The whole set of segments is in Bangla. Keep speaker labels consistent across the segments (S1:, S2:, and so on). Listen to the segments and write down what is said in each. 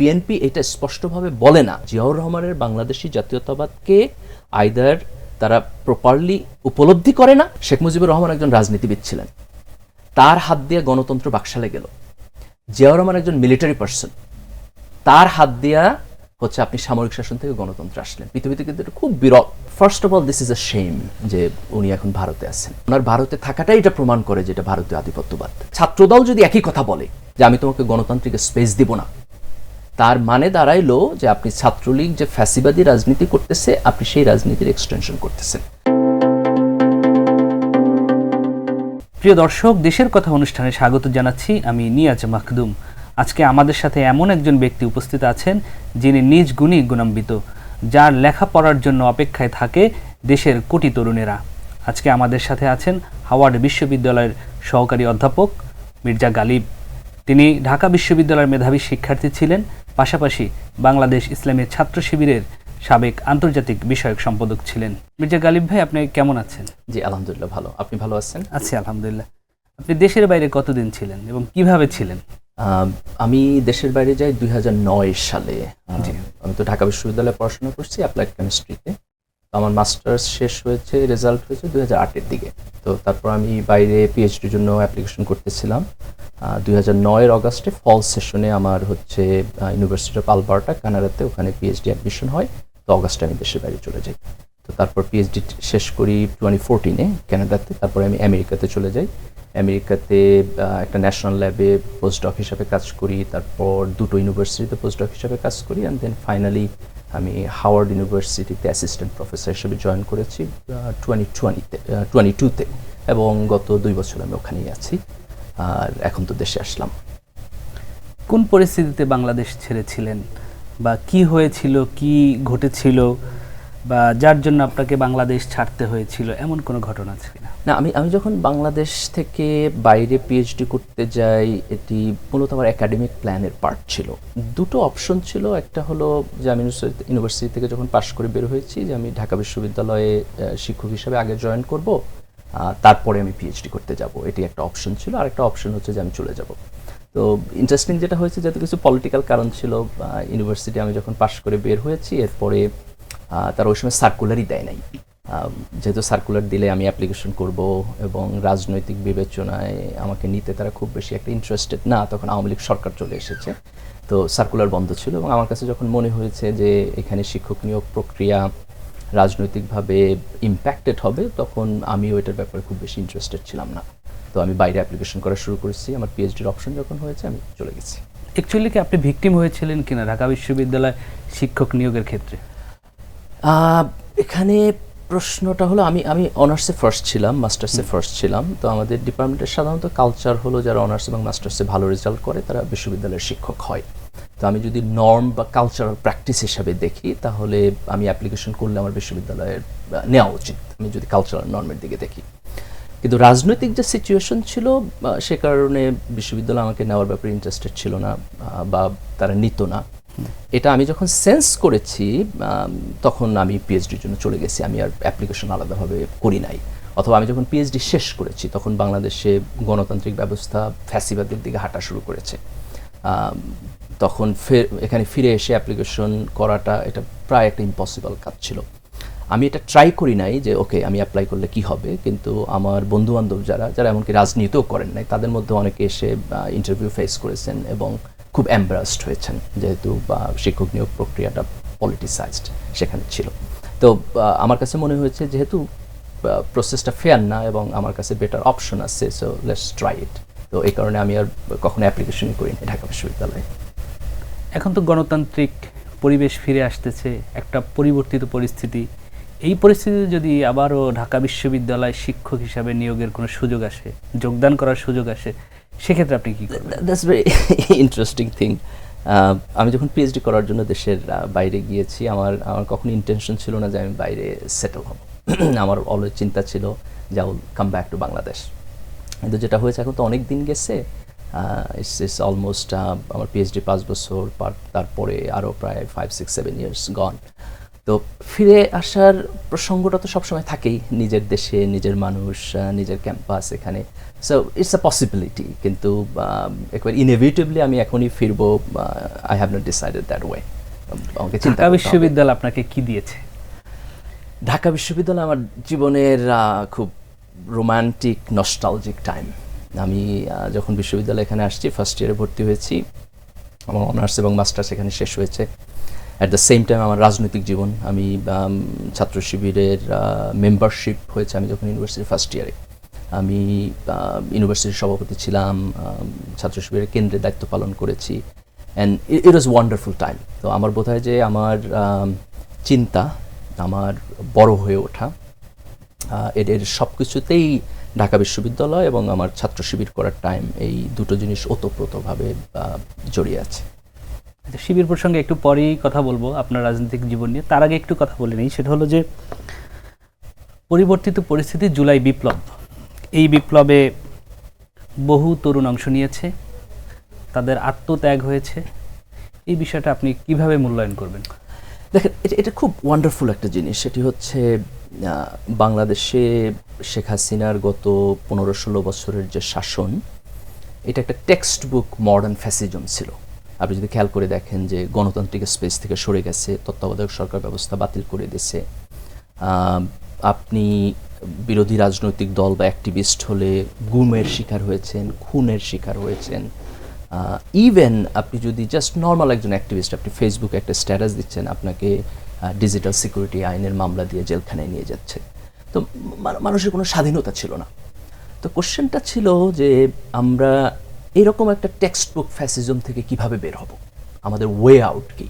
S1: বিএনপি এটা স্পষ্টভাবে বলে না জিয়াউর রহমানের বাংলাদেশি জাতীয়তাবাদকে আইদার তারা প্রপারলি উপলব্ধি করে না। শেখ মুজিবুর রহমান একজন রাজনীতিবিদ ছিলেন, তার হাত দিয়ে গণতন্ত্র বাকশালে গেল। জিয়াউর রহমান একজন মিলিটারি পার্সন, তার হাত দিয়া হচ্ছে আপনি সামরিক শাসন থেকে গণতন্ত্র আসলেন। পৃথিবীতে কিন্তু এটা খুব বিরল। First of all this is a shame যে উনি এখন ভারতে আছেন। ওনার ভারতে থাকাটাই এটা প্রমাণ করে যে এটা ভারতীয় আধিপত্যবাদ। ছাত্রদল যদি একই কথা বলে যে আমি তোমাকে গণতান্ত্রিক স্পেস দিব না, তার মানে দাঁড়াইলো যে আপনি ছাত্রলীগ যে ফ্যাসিবাদী রাজনীতি করতেছে আপনি সেই রাজনীতির এক্সটেনশন করতেছেন।
S2: প্রিয় দর্শক, দেশের কথা অনুষ্ঠানে স্বাগত জানাচ্ছি আমি নিয়াজ মাখদুম। আজকে আমাদের সাথে এমন একজন ব্যক্তি উপস্থিত আছেন যিনি নিজ গুণী গুণান্বিত, যার লেখাপড়ার জন্য অপেক্ষায় থাকে দেশের কোটি তরুণেরা। আজকে আমাদের সাথে আছেন হাওয়ার্ড বিশ্ববিদ্যালয়ের সহকারী অধ্যাপক মির্জা গালিব। তিনি ঢাকা বিশ্ববিদ্যালয়ের মেধাবী শিক্ষার্থী ছিলেন, পাশাপাশি বাংলাদেশ ইসলামী ছাত্র শিবিরের সাবেক আন্তর্জাতিক বিষয়ক সম্পাদক ছিলেন। মির্জা গালিব ভাই, আপনি কেমন আছেন?
S1: জি আলহামদুলিল্লাহ ভালো। আপনি ভালো আছেন?
S2: আছি আলহামদুলিল্লাহ। আপনি দেশের বাইরে কতদিন ছিলেন এবং কিভাবে ছিলেন?
S1: আমি দেশের বাইরে যাই 2009 সালে। আমি তো ঢাকা বিশ্ববিদ্যালয়ে পড়াশোনা করছি অ্যাপ্লাইড কেমিস্ট্রিতে। আমার মাস্টার্স শেষ হয়েছে, রেজাল্ট হয়েছে 2008-এর দিকে। তো তারপর আমি বাইরে পিএইচডির জন্য অ্যাপ্লিকেশন করতেছিলাম। 2009-এর অগাস্টে ফল সেশনে আমার হচ্ছে ইউনিভার্সিটি অফ আলবার্টা কানাডাতে, ওখানে পিএইচডি অ্যাডমিশন হয়। তো অগাস্টে আমি দেশের বাইরে চলে যাই। তো তারপর পিএইচডি শেষ করি 2014-এ কানাডাতে। তারপরে আমি আমেরিকাতে চলে যাই। আমেরিকাতে একটা ন্যাশনাল ল্যাবে পোস্ট ডক হিসাবে কাজ করি, তারপর দুটো ইউনিভার্সিটিতে পোস্ট ডক হিসাবে কাজ করি, অ্যান্ড দেন ফাইনালি আমি হাওয়ার্ড ইউনিভার্সিটিতে অ্যাসিস্ট্যান্ট প্রফেসর হিসেবে জয়েন করেছি 2022-তে, এবং গত 2 বছর আমি ওখানেই আছি। আর এখন তো দেশে আসলাম।
S2: কোন পরিস্থিতিতে বাংলাদেশ ছেড়েছিলেন, বা কি হয়েছিল, কি ঘটেছিল, বা যার জন্য আপনাকে বাংলাদেশ ছাড়তে হয়েছিল, এমন কোনো ঘটনা আছে কিনা?
S1: না, আমি যখন বাংলাদেশ থেকে বাইরে পিএইচডি করতে যাই, এটি মূলত আমার একাডেমিক প্ল্যানের পার্ট ছিল। দুটো অপশন ছিল। একটা হলো যে আমি ইউনিভার্সিটি থেকে যখন পাশ করে বের হয়েছি যে আমি ঢাকা বিশ্ববিদ্যালয়ে শিক্ষক হিসাবে আগে জয়েন করব, তারপরে আমি পিএইচডি করতে যাব, এটি একটা অপশন ছিল। আর একটা অপশন হচ্ছে যে আমি চলে যাব। তো ইন্টারেস্টিং যেটা হয়েছে, যেহেতু কিছু পলিটিক্যাল কারণ ছিল, ইউনিভার্সিটি আমি যখন পাশ করে বের হয়েছি, এরপরে তারা ওই সময় সার্কুলারই দেয় নাই। যেহেতু সার্কুলার দিলে আমি অ্যাপ্লিকেশন করব এবং রাজনৈতিক বিবেচনায় আমাকে নিতে তারা খুব বেশি একটা ইন্টারেস্টেড না, তখন আওয়ামী লীগ সরকার চলে এসেছে। তো সার্কুলার বন্ধ ছিল, এবং আমার কাছে যখন মনে হয়েছে যে এখানে শিক্ষক নিয়োগ প্রক্রিয়া রাজনৈতিকভাবে ইম্প্যাক্টেড হবে, তখন আমিও এটার ব্যাপারে খুব বেশি ইন্টারেস্টেড ছিলাম না। তো আমি বাইরে অ্যাপ্লিকেশন করা শুরু করেছি। আমার পিএইচডির অপশন যখন হয়েছে আমি চলে গেছি।
S2: অ্যাকচুয়ালি কি আপনি ভিকটিম হয়েছিলেন কিনা ঢাকা বিশ্ববিদ্যালয় শিক্ষক নিয়োগের ক্ষেত্রে?
S1: এখানে প্রশ্নটা হলো, আমি অনার্সে ফার্স্ট ছিলাম, মাস্টার্সে ফার্স্ট ছিলাম। তো আমাদের ডিপার্টমেন্টের সাধারণত কালচার হলো যারা অনার্স এবং মাস্টার্সে ভালো রেজাল্ট করে তারা বিশ্ববিদ্যালয়ের শিক্ষক হয়। তো আমি যদি নর্ম বা কালচারাল প্র্যাকটিস হিসাবে দেখি, তাহলে আমি অ্যাপ্লিকেশন করলে আমার বিশ্ববিদ্যালয়ের নেওয়া উচিত, আমি যদি কালচারাল নর্মের দিকে দেখি। কিন্তু রাজনৈতিক যে সিচুয়েশন ছিল, সে কারণে বিশ্ববিদ্যালয় আমাকে নেওয়ার ব্যাপারে ইন্টারেস্টেড ছিল না, বা তারা নিত না। এটা আমি যখন সেন্স করেছি, তখন আমি পিএইচডির জন্য চলে গেছি। আমি আর অ্যাপ্লিকেশন আলাদাভাবে করি নাই। অথবা আমি যখন পিএইচডি শেষ করেছি, তখন বাংলাদেশে গণতান্ত্রিক ব্যবস্থা ফ্যাসিবাদের দিকে হাঁটা শুরু করেছে। তখন এখানে ফিরে এসে অ্যাপ্লিকেশন করাটা এটা প্রায় একটা ইম্পসিবল কাজ ছিল। আমি এটা ট্রাই করি নাই যে ওকে আমি অ্যাপ্লাই করলে কি হবে, কিন্তু আমার বন্ধুবান্ধব যারা এমনকি রাজনীতিও করেন নাই, তাদের মধ্যে অনেকে এসে ইন্টারভিউ ফেস করেছেন এবং খুব এম্বারাসড হয়েছেন, যেহেতু শিক্ষক নিয়োগ প্রক্রিয়াটা পলিটিসাইজড সেখানে ছিল। তো আমার কাছে মনে হয়েছে যেহেতু প্রসেসটা ফেয়ার না এবং আমার কাছে বেটার অপশন আছে, সো লেটস ট্রাই ইট। তো এই কারণে আমি আর কখনো অ্যাপ্লিকেশনই করিনি ঢাকা বিশ্ববিদ্যালয়ে।
S2: এখন তো গণতান্ত্রিক পরিবেশ ফিরে আসতেছে, একটা পরিবর্তিত পরিস্থিতি। এই পরিস্থিতিতে যদি আবারও ঢাকা বিশ্ববিদ্যালয় শিক্ষক হিসাবে নিয়োগের কোনো সুযোগ আসে, যোগদান করার সুযোগ আসে, সেক্ষেত্রে আপনি কী করবেন?
S1: That's very interesting thing. আমি যখন পিএইচডি করার জন্য দেশের বাইরে গিয়েছি, আমার কখনো ইন্টেনশন ছিল না যে আমি বাইরে সেটেল হব। আমার অলওয়েজ চিন্তা ছিল যে I will come back to Bangladesh. কিন্তু যেটা হয়েছে, এখন তো অনেক দিন গেছে, ইটস অলমোস্ট আমার পিএইচডি 5 বছর, তারপরে আরও প্রায় 5, 6, 7 ইয়ার্স গন। তো ফিরে আসার প্রসঙ্গটা তো সবসময় থাকেই, নিজের দেশে, নিজের মানুষ, নিজের ক্যাম্পাস এখানে। সো ইটস আ পসিবিলিটি, কিন্তু একবার ইনএভিটেবলি আমি এখনই ফিরবো, I have not decided that way. আমাকে চিন্তা
S2: ঢাকা
S1: করতে হবে।
S2: বিশ্ববিদ্যালয় আপনাকে কি দিয়েছে?
S1: ঢাকা বিশ্ববিদ্যালয় আমার জীবনের খুব রোমান্টিক নস্টালজিক টাইম। আমি যখন বিশ্ববিদ্যালয়ে এখানে আসছি, ফার্স্ট ইয়ারে ভর্তি হয়েছি, আমার অনার্স এবং মাস্টার্স এখানে শেষ হয়েছে। অ্যাট দ্য সেম টাইম আমার রাজনৈতিক জীবন, আমি ছাত্র শিবিরের মেম্বারশিপ হয়েছে আমি যখন ইউনিভার্সিটির ফার্স্ট ইয়ারে। আমি ইউনিভার্সিটির সভাপতি ছিলাম, ছাত্র শিবিরের কেন্দ্রে দায়িত্ব পালন করেছি, and it was wonderful time. তো আমার বোধ হয় যে আমার চিন্তা, আমার বড় হয়ে ওঠা, এর সব কিছুতেই ঢাকা বিশ্ববিদ্যালয় এবং আমার ছাত্র শিবির করার টাইম, এই দুটো জিনিস ওতপ্রোতভাবে জড়িয়ে আছে।
S2: আচ্ছা, শিবির প্রসঙ্গে একটু পরেই কথা বলবো আপনার রাজনৈতিক জীবন নিয়ে। তার আগে একটু কথা বলে নিই, সেটা হলো যে পরিবর্তিত পরিস্থিতি, জুলাই বিপ্লব, এই বিপ্লবে বহু তরুণ অংশ নিয়েছে, তাদের আত্মত্যাগ হয়েছে। এই বিষয়টা আপনি কিভাবে মূল্যায়ন করবেন?
S1: দেখেন, এটা খুব ওয়ান্ডারফুল একটা জিনিস। সেটি হচ্ছে বাংলাদেশে শেখ হাসিনার গত 15-16 বছরের যে শাসন, এটা একটা টেক্সট বুক মডার্ন ফ্যাসিজম ছিল। আপনি যদি খেয়াল করে দেখেন যে গণতান্ত্রিক স্পেস থেকে সরে গেছে, তত্ত্বাবধায়ক সরকার ব্যবস্থা বাতিল করে দিয়েছে। আপনি বিরোধী রাজনৈতিক দল বা অ্যাক্টিভিস্ট হলে গুমের শিকার হয়েছেন, খুনের শিকার হয়েছেন। ইভেন আপনি যদি জাস্ট নর্মাল একজন অ্যাক্টিভিস্ট, আপনি ফেসবুকে একটা স্ট্যাটাস দিচ্ছেন, আপনাকে ডিজিটাল সিকিউরিটি আইনের মামলা দিয়ে জেলখানায় নিয়ে যাচ্ছে। তো মানুষের কোনো স্বাধীনতা ছিল না। তো কোশ্চেনটা ছিল যে আমরা এরকম একটা টেক্সট বুক ফ্যাসিজম থেকে কিভাবে বের হব, আমাদের ওয়ে আউট কি?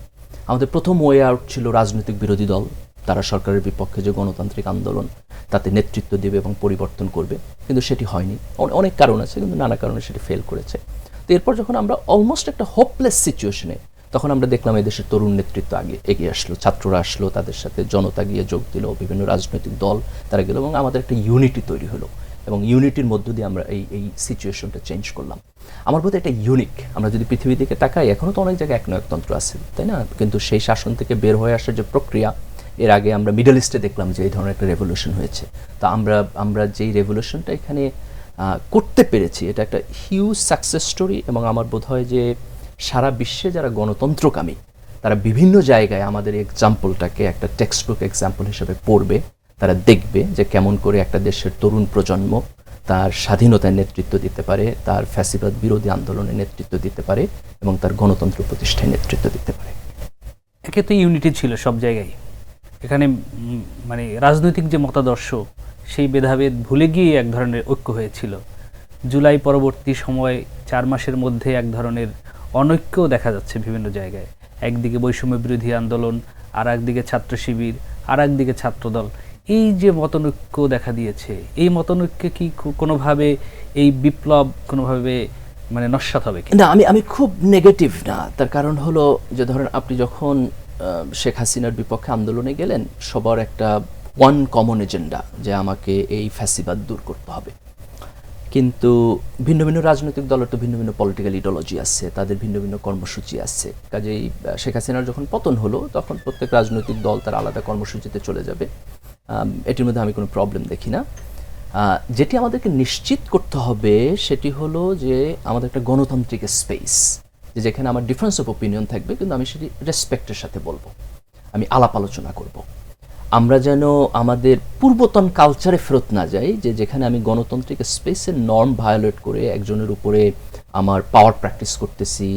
S1: আমাদের প্রথম ওয়ে আউট ছিল রাজনৈতিক বিরোধী দল, তারা সরকারের বিপক্ষে যে গণতান্ত্রিক আন্দোলন, তাতে নেতৃত্ব দেবে এবং পরিবর্তন করবে, কিন্তু সেটি হয়নি। অনেক কারণ আছে, কিন্তু নানা কারণে সেটি ফেল করেছে। তো এরপর যখন আমরা অলমোস্ট একটা হোপলেস সিচুয়েশনে, তখন আমরা দেখলাম এদেশের তরুণ নেতৃত্ব আগে এগিয়ে আসলো, ছাত্ররা আসলো, তাদের সাথে জনতা গিয়ে যোগ দিল, বিভিন্ন রাজনৈতিক দল তারা গেল, এবং আমাদের একটা ইউনিটি তৈরি হলো, এবং ইউনিটির মধ্য দিয়ে আমরা এই সিচুয়েশনটা চেঞ্জ করলাম। আমার বোধহয় এটা ইউনিক। আমরা যদি পৃথিবীর দিকে তাকাই, এখনও তো অনেক জায়গায় একনায়কতন্ত্র আছে, তাই না? কিন্তু সেই শাসন থেকে বের হয়ে আসার যে প্রক্রিয়া, এর আগে আমরা মিডল ইস্টে দেখলাম যে এই ধরনের একটা রেভলিউশন হয়েছে। তা আমরা যেই রেভলিউশনটা এখানে করতে পেরেছি, এটা একটা হিউজ সাকসেস স্টোরি। এবং আমার বোধ হয় যে সারা বিশ্বে যারা গণতন্ত্রকামী, তারা বিভিন্ন জায়গায় আমাদের এক্সাম্পলটাকে একটা টেক্সট বুক এক্সাম্পল হিসেবে পড়বে। তারা দেখবে যে কেমন করে একটা দেশের তরুণ প্রজন্ম তার স্বাধীনতায় নেতৃত্ব দিতে পারে, তার ফ্যাসিবাদ বিরোধী আন্দোলনে নেতৃত্ব দিতে পারে, এবং তার গণতন্ত্র প্রতিষ্ঠায় নেতৃত্ব দিতে পারে।
S2: একে তো ইউনিটি ছিল সব জায়গায়, এখানে মানে রাজনৈতিক যে মতাদর্শ, সেই ভেদাভেদ ভুলে গিয়ে এক ধরনের ঐক্য হয়েছিল। জুলাই পরবর্তী সময় 4 মাসের মধ্যে এক ধরনের অনৈক্য দেখা যাচ্ছে বিভিন্ন জায়গায়। একদিকে বৈষম্য বিরোধী আন্দোলন, আর একদিকে ছাত্র শিবির, আর একদিকে ছাত্রদল। এই যে মতনৈক্য দেখা দিয়েছে, এই মতনৈক্যে কি কোনোভাবে এই বিপ্লব কোনোভাবে মানে নস্যাৎ হবে কি?
S1: না, আমি খুব নেগেটিভ না। তার কারণ হলো যে ধরেন আপনি যখন শেখ হাসিনার বিপক্ষে আন্দোলনে গেলেন, সবার একটা ওয়ান কমন এজেন্ডা যে আমাকে এই ফ্যাসিবাদ দূর করতে হবে। কিন্তু ভিন্ন ভিন্ন রাজনৈতিক দলের তো ভিন্ন ভিন্ন পলিটিক্যাল ইডিওলজি আছে, তাদের ভিন্ন ভিন্ন কর্মসূচি আছে। কাজেই শেখ হাসিনার যখন পতন হলো, তখন প্রত্যেক রাজনৈতিক দল তার আলাদা কর্মসূচিতে চলে যাবে। এটির মধ্যে আমি কোনো প্রবলেম দেখি না। যেটি আমাদেরকে নিশ্চিত করতে হবে সেটি হলো যে আমাদের একটা গণতান্ত্রিক স্পেস, যেখানে আমার ডিফারেন্স অফ ওপিনিয়ন থাকবে, কিন্তু আমি সেটি রেসপেক্টের সাথে বলবো, আমি আলাপ আলোচনা করব। আমরা যেন আমাদের পূর্বতন কালচারে ফেরত না যাই, যেখানে আমি গণতান্ত্রিক স্পেসের নর্ম ভায়োলেট করে একজনের উপরে আমার পাওয়ার প্র্যাকটিস করতেছি,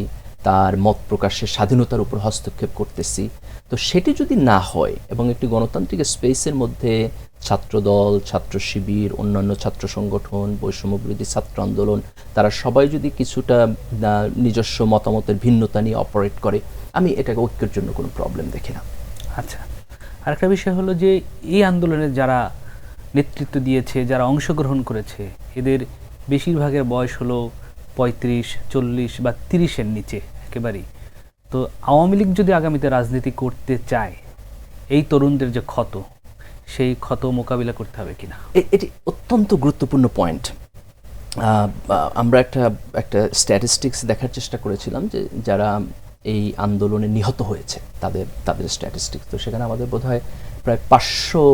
S1: তার মত প্রকাশের স্বাধীনতার উপর হস্তক্ষেপ করতেছি। তো সেটি যদি না হয়, এবং একটি গণতান্ত্রিক স্পেসের মধ্যে ছাত্রদল, ছাত্র শিবির, অন্যান্য ছাত্র সংগঠন, বৈষম্য বিরোধী ছাত্র আন্দোলন, তারা সবাই যদি কিছুটা নিজস্ব মতামতের ভিন্নতা নিয়ে অপারেট করে, আমি এটাকে ঐক্যের জন্য কোনো প্রবলেম দেখি না।
S2: আচ্ছা, আরেকটা বিষয় হলো যে এই আন্দোলনে যারা নেতৃত্ব দিয়েছে, যারা অংশগ্রহণ করেছে, এদের বেশিরভাগের বয়স হলো 35, 40 বা 30-এর নিচে একেবারেই। তো আওয়ামী লীগ যদি আগামীতে রাজনীতি করতে চায়, এই তরুণদের যে ক্ষত, সেই ক্ষত মোকাবিলা করতে হবে কিনা?
S1: এটি অত্যন্ত গুরুত্বপূর্ণ পয়েন্ট। আমরা একটা স্ট্যাটিস্টিক্স দেখার চেষ্টা করেছিলাম যে যারা এই আন্দোলনে নিহত হয়েছে তাদের স্ট্যাটিস্টিক্স। তো সেখানে আমাদের বোধহয় প্রায় 500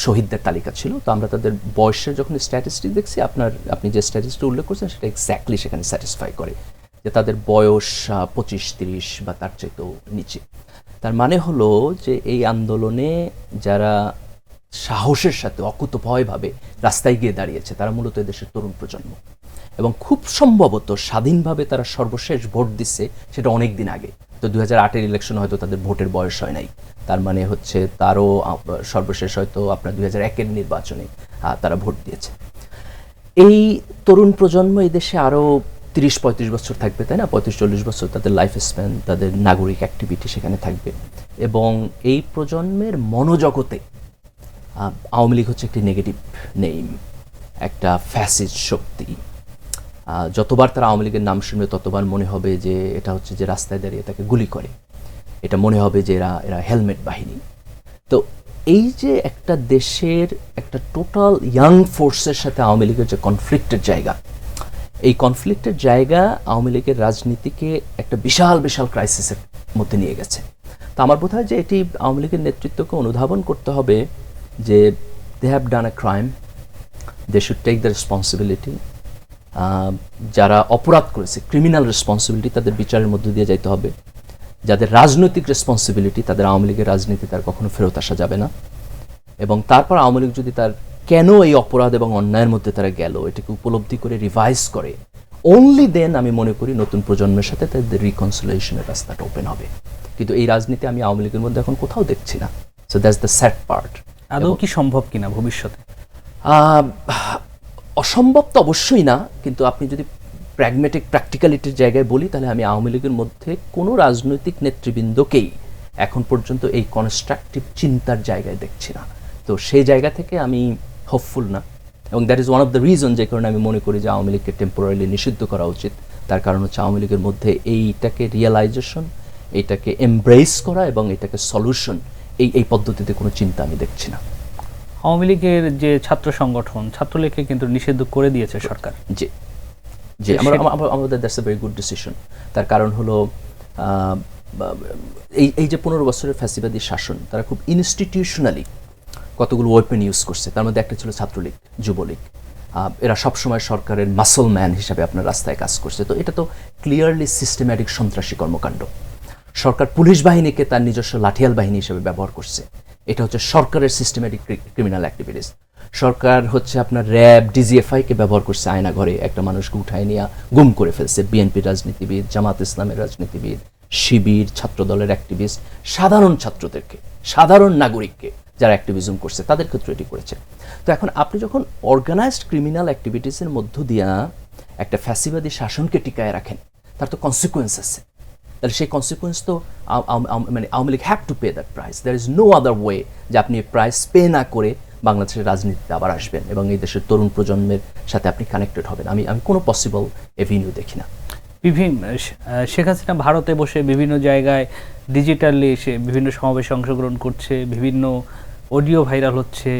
S1: শহীদদের তালিকা ছিল। তো আমরা তাদের বয়সের যখন স্ট্যাটিস্টিক দেখছি, আপনি যে স্ট্যাটিস্টিক উল্লেখ করছেন সেটা এক্স্যাক্টলি সেখানে স্যাটিসফাই করে যে তাদের বয়স 25-30 বা তার চাইতেও নিচে। তার মানে হলো যে এই আন্দোলনে যারা সাহসের সাথে অকুতভয়ভাবে রাস্তায় গিয়ে দাঁড়িয়েছে তারা মূলত এদেশের তরুণ প্রজন্ম, এবং খুব সম্ভবত স্বাধীনভাবে তারা সর্বশেষ ভোট দিচ্ছে সেটা অনেক দিন আগে। তো 2008-এর ইলেকশন হয়তো তাদের ভোটের বয়স হয় নাই, তার মানে হচ্ছে তারও সর্বশেষ হয়তো আপনার 2001-এর নির্বাচনে তারা ভোট দিয়েছে। এই তরুণ প্রজন্ম এই দেশে আরও 30-35 বছর থাকবে, তাই না? 35-40 বছর তাদের লাইফ স্প্যান, তাদের নাগরিক অ্যাক্টিভিটি সেখানে থাকবে। এবং এই প্রজন্মের মনোজগতে আওয়ামী লীগ হচ্ছে একটি নেগেটিভ নেইম, একটা ফ্যাসিস্ট শক্তি। যতবার তারা আওয়ামী লীগের নাম শুনবে ততবার মনে হবে যে এটা হচ্ছে যে রাস্তায় দাঁড়িয়ে তাকে গুলি করে, এটা মনে হবে যে এরা হেলমেট বাহিনী। তো এই যে একটা দেশের একটা টোটাল ইয়াং ফোর্সের সাথে আওয়ামী লীগের যে কনফ্লিক্টের জায়গা, এই কনফ্লিক্টের জায়গা আওয়ামী লীগের রাজনীতিকে একটা বিশাল বিশাল ক্রাইসিসের মধ্যে নিয়ে গেছে। তো আমার বোধ হয় যে এটি আওয়ামী লীগের নেতৃত্বকে অনুধাবন করতে হবে যে they have done a crime, they should take the responsibility. যারা অপরাধ করেছে, ক্রিমিনাল রেসপন্সিবিলিটি, তাদের বিচারের মধ্য দিয়ে যাইতে হবে। যাদের রাজনৈতিক রেসপন্সিবিলিটি, তাদের আওয়ামী লীগের রাজনীতি তার কখনো ফেরত আসা যাবে না। এবং তারপর আওয়ামী লীগ যদি তার কেন এই অপরাধ এবং অন্যায়ের মধ্যে তারা গেল এটাকে উপলব্ধি করে রিভাইজ করে, অনলি দেন আমি মনে করি নতুন প্রজন্মের সাথে তাদের রিকনসিলিয়েশনের রাস্তাটা ওপেন হবে। কিন্তু এই রাজনীতি আমি আওয়ামী লীগের মধ্যে এখন কোথাও দেখছি না। So that's the sad part.
S2: আদৌ কি সম্ভব কিনা ভবিষ্যতে?
S1: অসম্ভব তো অবশ্যই না, কিন্তু আপনি যদি প্র্যাগমেটিক প্র্যাকটিক্যালিটির জায়গায় বলি তাহলে আমি আওয়ামী লীগের মধ্যে কোনো রাজনৈতিক নেতৃবৃন্দকেই এখন পর্যন্ত এই কনস্ট্রাকটিভ চিন্তার জায়গায় দেখছি না। তো সেই জায়গা থেকে আমি হোপফুল না, এবং that is one of the reason যে কারণে আমি মনে করি যে আওয়ামী লীগকে টেম্পোরারিলি নিষিদ্ধ করা উচিত। তার কারণ হচ্ছে আওয়ামী লীগের মধ্যে এইটাকে রিয়েলাইজেশন, এইটাকে এমব্রেস করা এবং এটাকে সলিউশন, এই পদ্ধতিতে কোনো চিন্তা আমি দেখছি না।
S2: আওয়ামী লীগের যে ছাত্র সংগঠন, ছাত্রলীগকে কিন্তু নিষিদ্ধ করে দিয়েছে সরকার।
S1: জি জি, আমাদের that's a very good decision. তার কারণ হলো এই যে 15 বছরের ফ্যাসিবাদী শাসন, তারা খুব ইনস্টিটিউশনালি কতগুলো ওয়েপেন ইউজ করছে। তার মধ্যে একটা ছিল ছাত্রলীগ, যুবলীগ। এরা সবসময় সরকারের মাসল ম্যান হিসাবে আপনার রাস্তায় কাজ করছে। তো এটা তো ক্লিয়ারলি সিস্টেম্যাটিক সন্ত্রাসী কর্মকাণ্ড। সরকার পুলিশ বাহিনীকে তার নিজস্ব লাঠিয়াল বাহিনী হিসেবে ব্যবহার করছে। এটা হচ্ছে সরকারের সিস্টেম্যাটিক ক্রিমিনাল অ্যাক্টিভিটিস। সরকার হচ্ছে আপনার র্যাব, ডিজিএফআইকে ব্যবহার করছে আয়না ঘরে একটা মানুষকে উঠায় নিয়ে গুম করে ফেলছে। বিএনপির রাজনীতিবিদ, জামাত ইসলামের রাজনীতিবিদ, শিবির, ছাত্রদলের অ্যাক্টিভিস্ট, সাধারণ ছাত্রদেরকে, সাধারণ নাগরিককে যারা অ্যাক্টিভিজম করছে তাদের ক্ষেত্রে এটি করেছে। তো এখন আপনি যখন অর্গানাইজড ক্রিমিনাল অ্যাক্টিভিটিসের মধ্য দিয়া একটা ফ্যাসিবাদী শাসনকে টিকায় রাখেন, তার তো কনসিকুয়েন্স আছে। তাহলে সেই কনসিকুয়েন্স তো মানে Awami League have to pay that price. There is no other way যে আপনি প্রাইস পে না করে বাংলাদেশের রাজনীতিতে আবার আসবেন এবং এই দেশের তরুণ প্রজন্মের সাথে আপনি কানেক্টেড হবেন। আমি কোনো পসিবল এভিনিউ দেখি না।
S2: শেখ হাসিনা ভারতে বসে বিভিন্ন জায়গায় ডিজিটালি এসে বিভিন্ন সমাবেশে অংশগ্রহণ করছে, বিভিন্ন অডিও ভাইরাল হচ্ছে,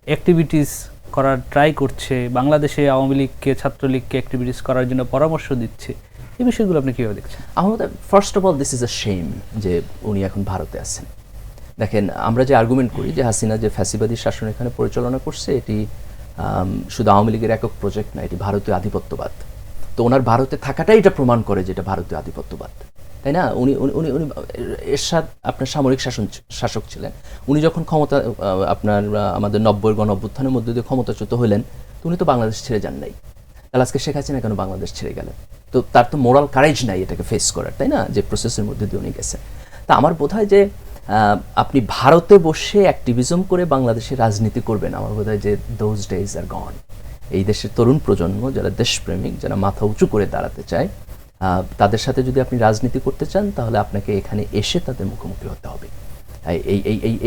S2: অ্যাক্টিভিটিস করার ট্রাই করছে, বাংলাদেশে আওয়ামী লীগকে, ছাত্রলীগকে অ্যাক্টিভিটিস করার জন্য পরামর্শ দিচ্ছে। এই বিষয়গুলো আপনি কীভাবে দেখছেন?
S1: আমাদের first of all this is a shame যে উনি এখন ভারতে আছেন। দেখেন, আমরা যে আর্গুমেন্ট করি যে হাসিনা যে ফ্যাসিবাদী শাসন এখানে পরিচালনা করছে, এটি শুধু আওয়ামী লীগের একক প্রজেক্ট না, এটি ভারতীয় আধিপত্যবাদ। তো ওনার ভারতে থাকাটাই এটা প্রমাণ করে যে এটা ভারতীয় আধিপত্যবাদ, তাই না? উনি উনি উনি এরশাদ আপনার সামরিক শাসক ছিলেন। উনি যখন ক্ষমতা আপনার আমাদের 90-এর গণ-অভ্যুত্থানের মধ্যে দিয়ে ক্ষমতাচ্যুত হলেন, তো উনি তো বাংলাদেশ ছেড়ে যান নাই। তাহলে আজকে শেখ হাসিনা কেন বাংলাদেশ ছেড়ে গেলেন? তো তার তো মোরাল কারেজ নাই এটাকে ফেস করার, তাই না? যে প্রসেসের মধ্যে দিয়ে উনি গেছেন। তা আমার বোধ হয় যে আপনি ভারতে বসে অ্যাক্টিভিজম করে বাংলাদেশের রাজনীতি করবেন, আমার বোধ হয় যে দোজ ডেজ আর গন। এই দেশের তরুণ প্রজন্ম যারা দেশপ্রেমিক, যারা মাথা উঁচু করে দাঁড়াতে চায়, তাদের সাথে যদি আপনি রাজনীতি করতে চান তাহলে আপনাকে এখানে এসে তাদের মুখোমুখি হতে হবে।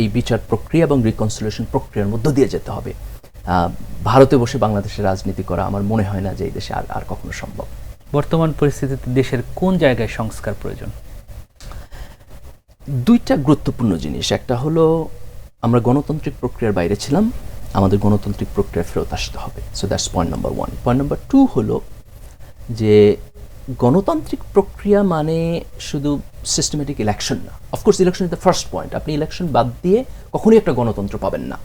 S1: এই বিচার প্রক্রিয়া এবং রিকনসিলিয়েশন প্রক্রিয়ার মধ্য দিয়ে যেতে হবে। ভারতে বসে বাংলাদেশের রাজনীতি করা আমার মনে হয় না যে এই দেশে আর কখনো সম্ভব।
S2: বর্তমান পরিস্থিতিতে দেশের কোন জায়গায় সংস্কার প্রয়োজন?
S1: দুইটা গুরুত্বপূর্ণ জিনিস। একটা হলো আমরা গণতান্ত্রিক প্রক্রিয়ার বাইরে ছিলাম, আমাদের গণতান্ত্রিক প্রক্রিয়া ফেরত আসতে হবে। So that's point number 1। Point number 2 হলো যে গণতান্ত্রিক প্রক্রিয়া মানে শুধু সিস্টেমেটিক ইলেকশন না। Of course election is the first point, আপনি ইলেকশন বাদ দিয়ে কখনোই একটা গণতন্ত্র পাবেন না,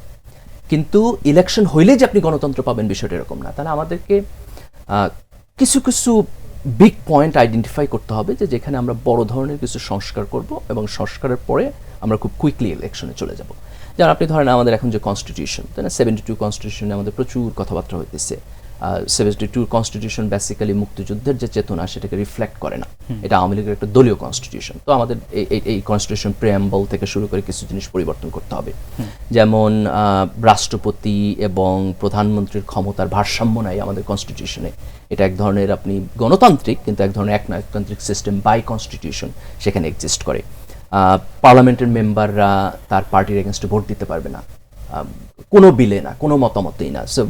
S1: কিন্তু ইলেকশন হইলে যে আপনি গণতন্ত্র পাবেন বিষয়টা এরকম না। তাহলে আমাদেরকে কিছু কিছু বিগ পয়েন্ট আইডেন্টিফাই করতে হবে যে যেখানে আমরা বড় ধরনের কিছু সংস্কার করব এবং সংস্কারের পরে আমরা খুব কুইকলি ইলেকশনে চলে যাব। যেমন আপনি ধরেন আমাদের এখন যে কনস্টিটিউশন, তাই না, 72 কনস্টিটিউশনে আমাদের প্রচুর কথাবার্তা হইতেছে। 72 কনস্টিটিউশন বেসিক্যালি মুক্তিযুদ্ধের যে চেতনা সেটাকে রিফ্লেক্ট করে না, এটা আওয়ামী লীগের একটা দলীয় কনস্টিটিউশন। তো আমাদের এই কনস্টিটিউশন প্রিয়াম্বল থেকে শুরু করে কিছু জিনিস পরিবর্তন করতে হবে, যেমন রাষ্ট্রপতি এবং প্রধানমন্ত্রীর ক্ষমতার ভারসাম্য নাই আমাদের কনস্টিটিউশনে। এটা এক ধরনের আপনি গণতান্ত্রিক কিন্তু এক ধরনের একনায়কতান্ত্রিক সিস্টেম বাই কনস্টিটিউশন সেখানে এক্সিস্ট করে। পার্লামেন্টের মেম্বাররা তার পার্টির এগেনস্টে ভোট দিতে পারবে না, কোনো বিলে না, কোনো মতামতেই না। সো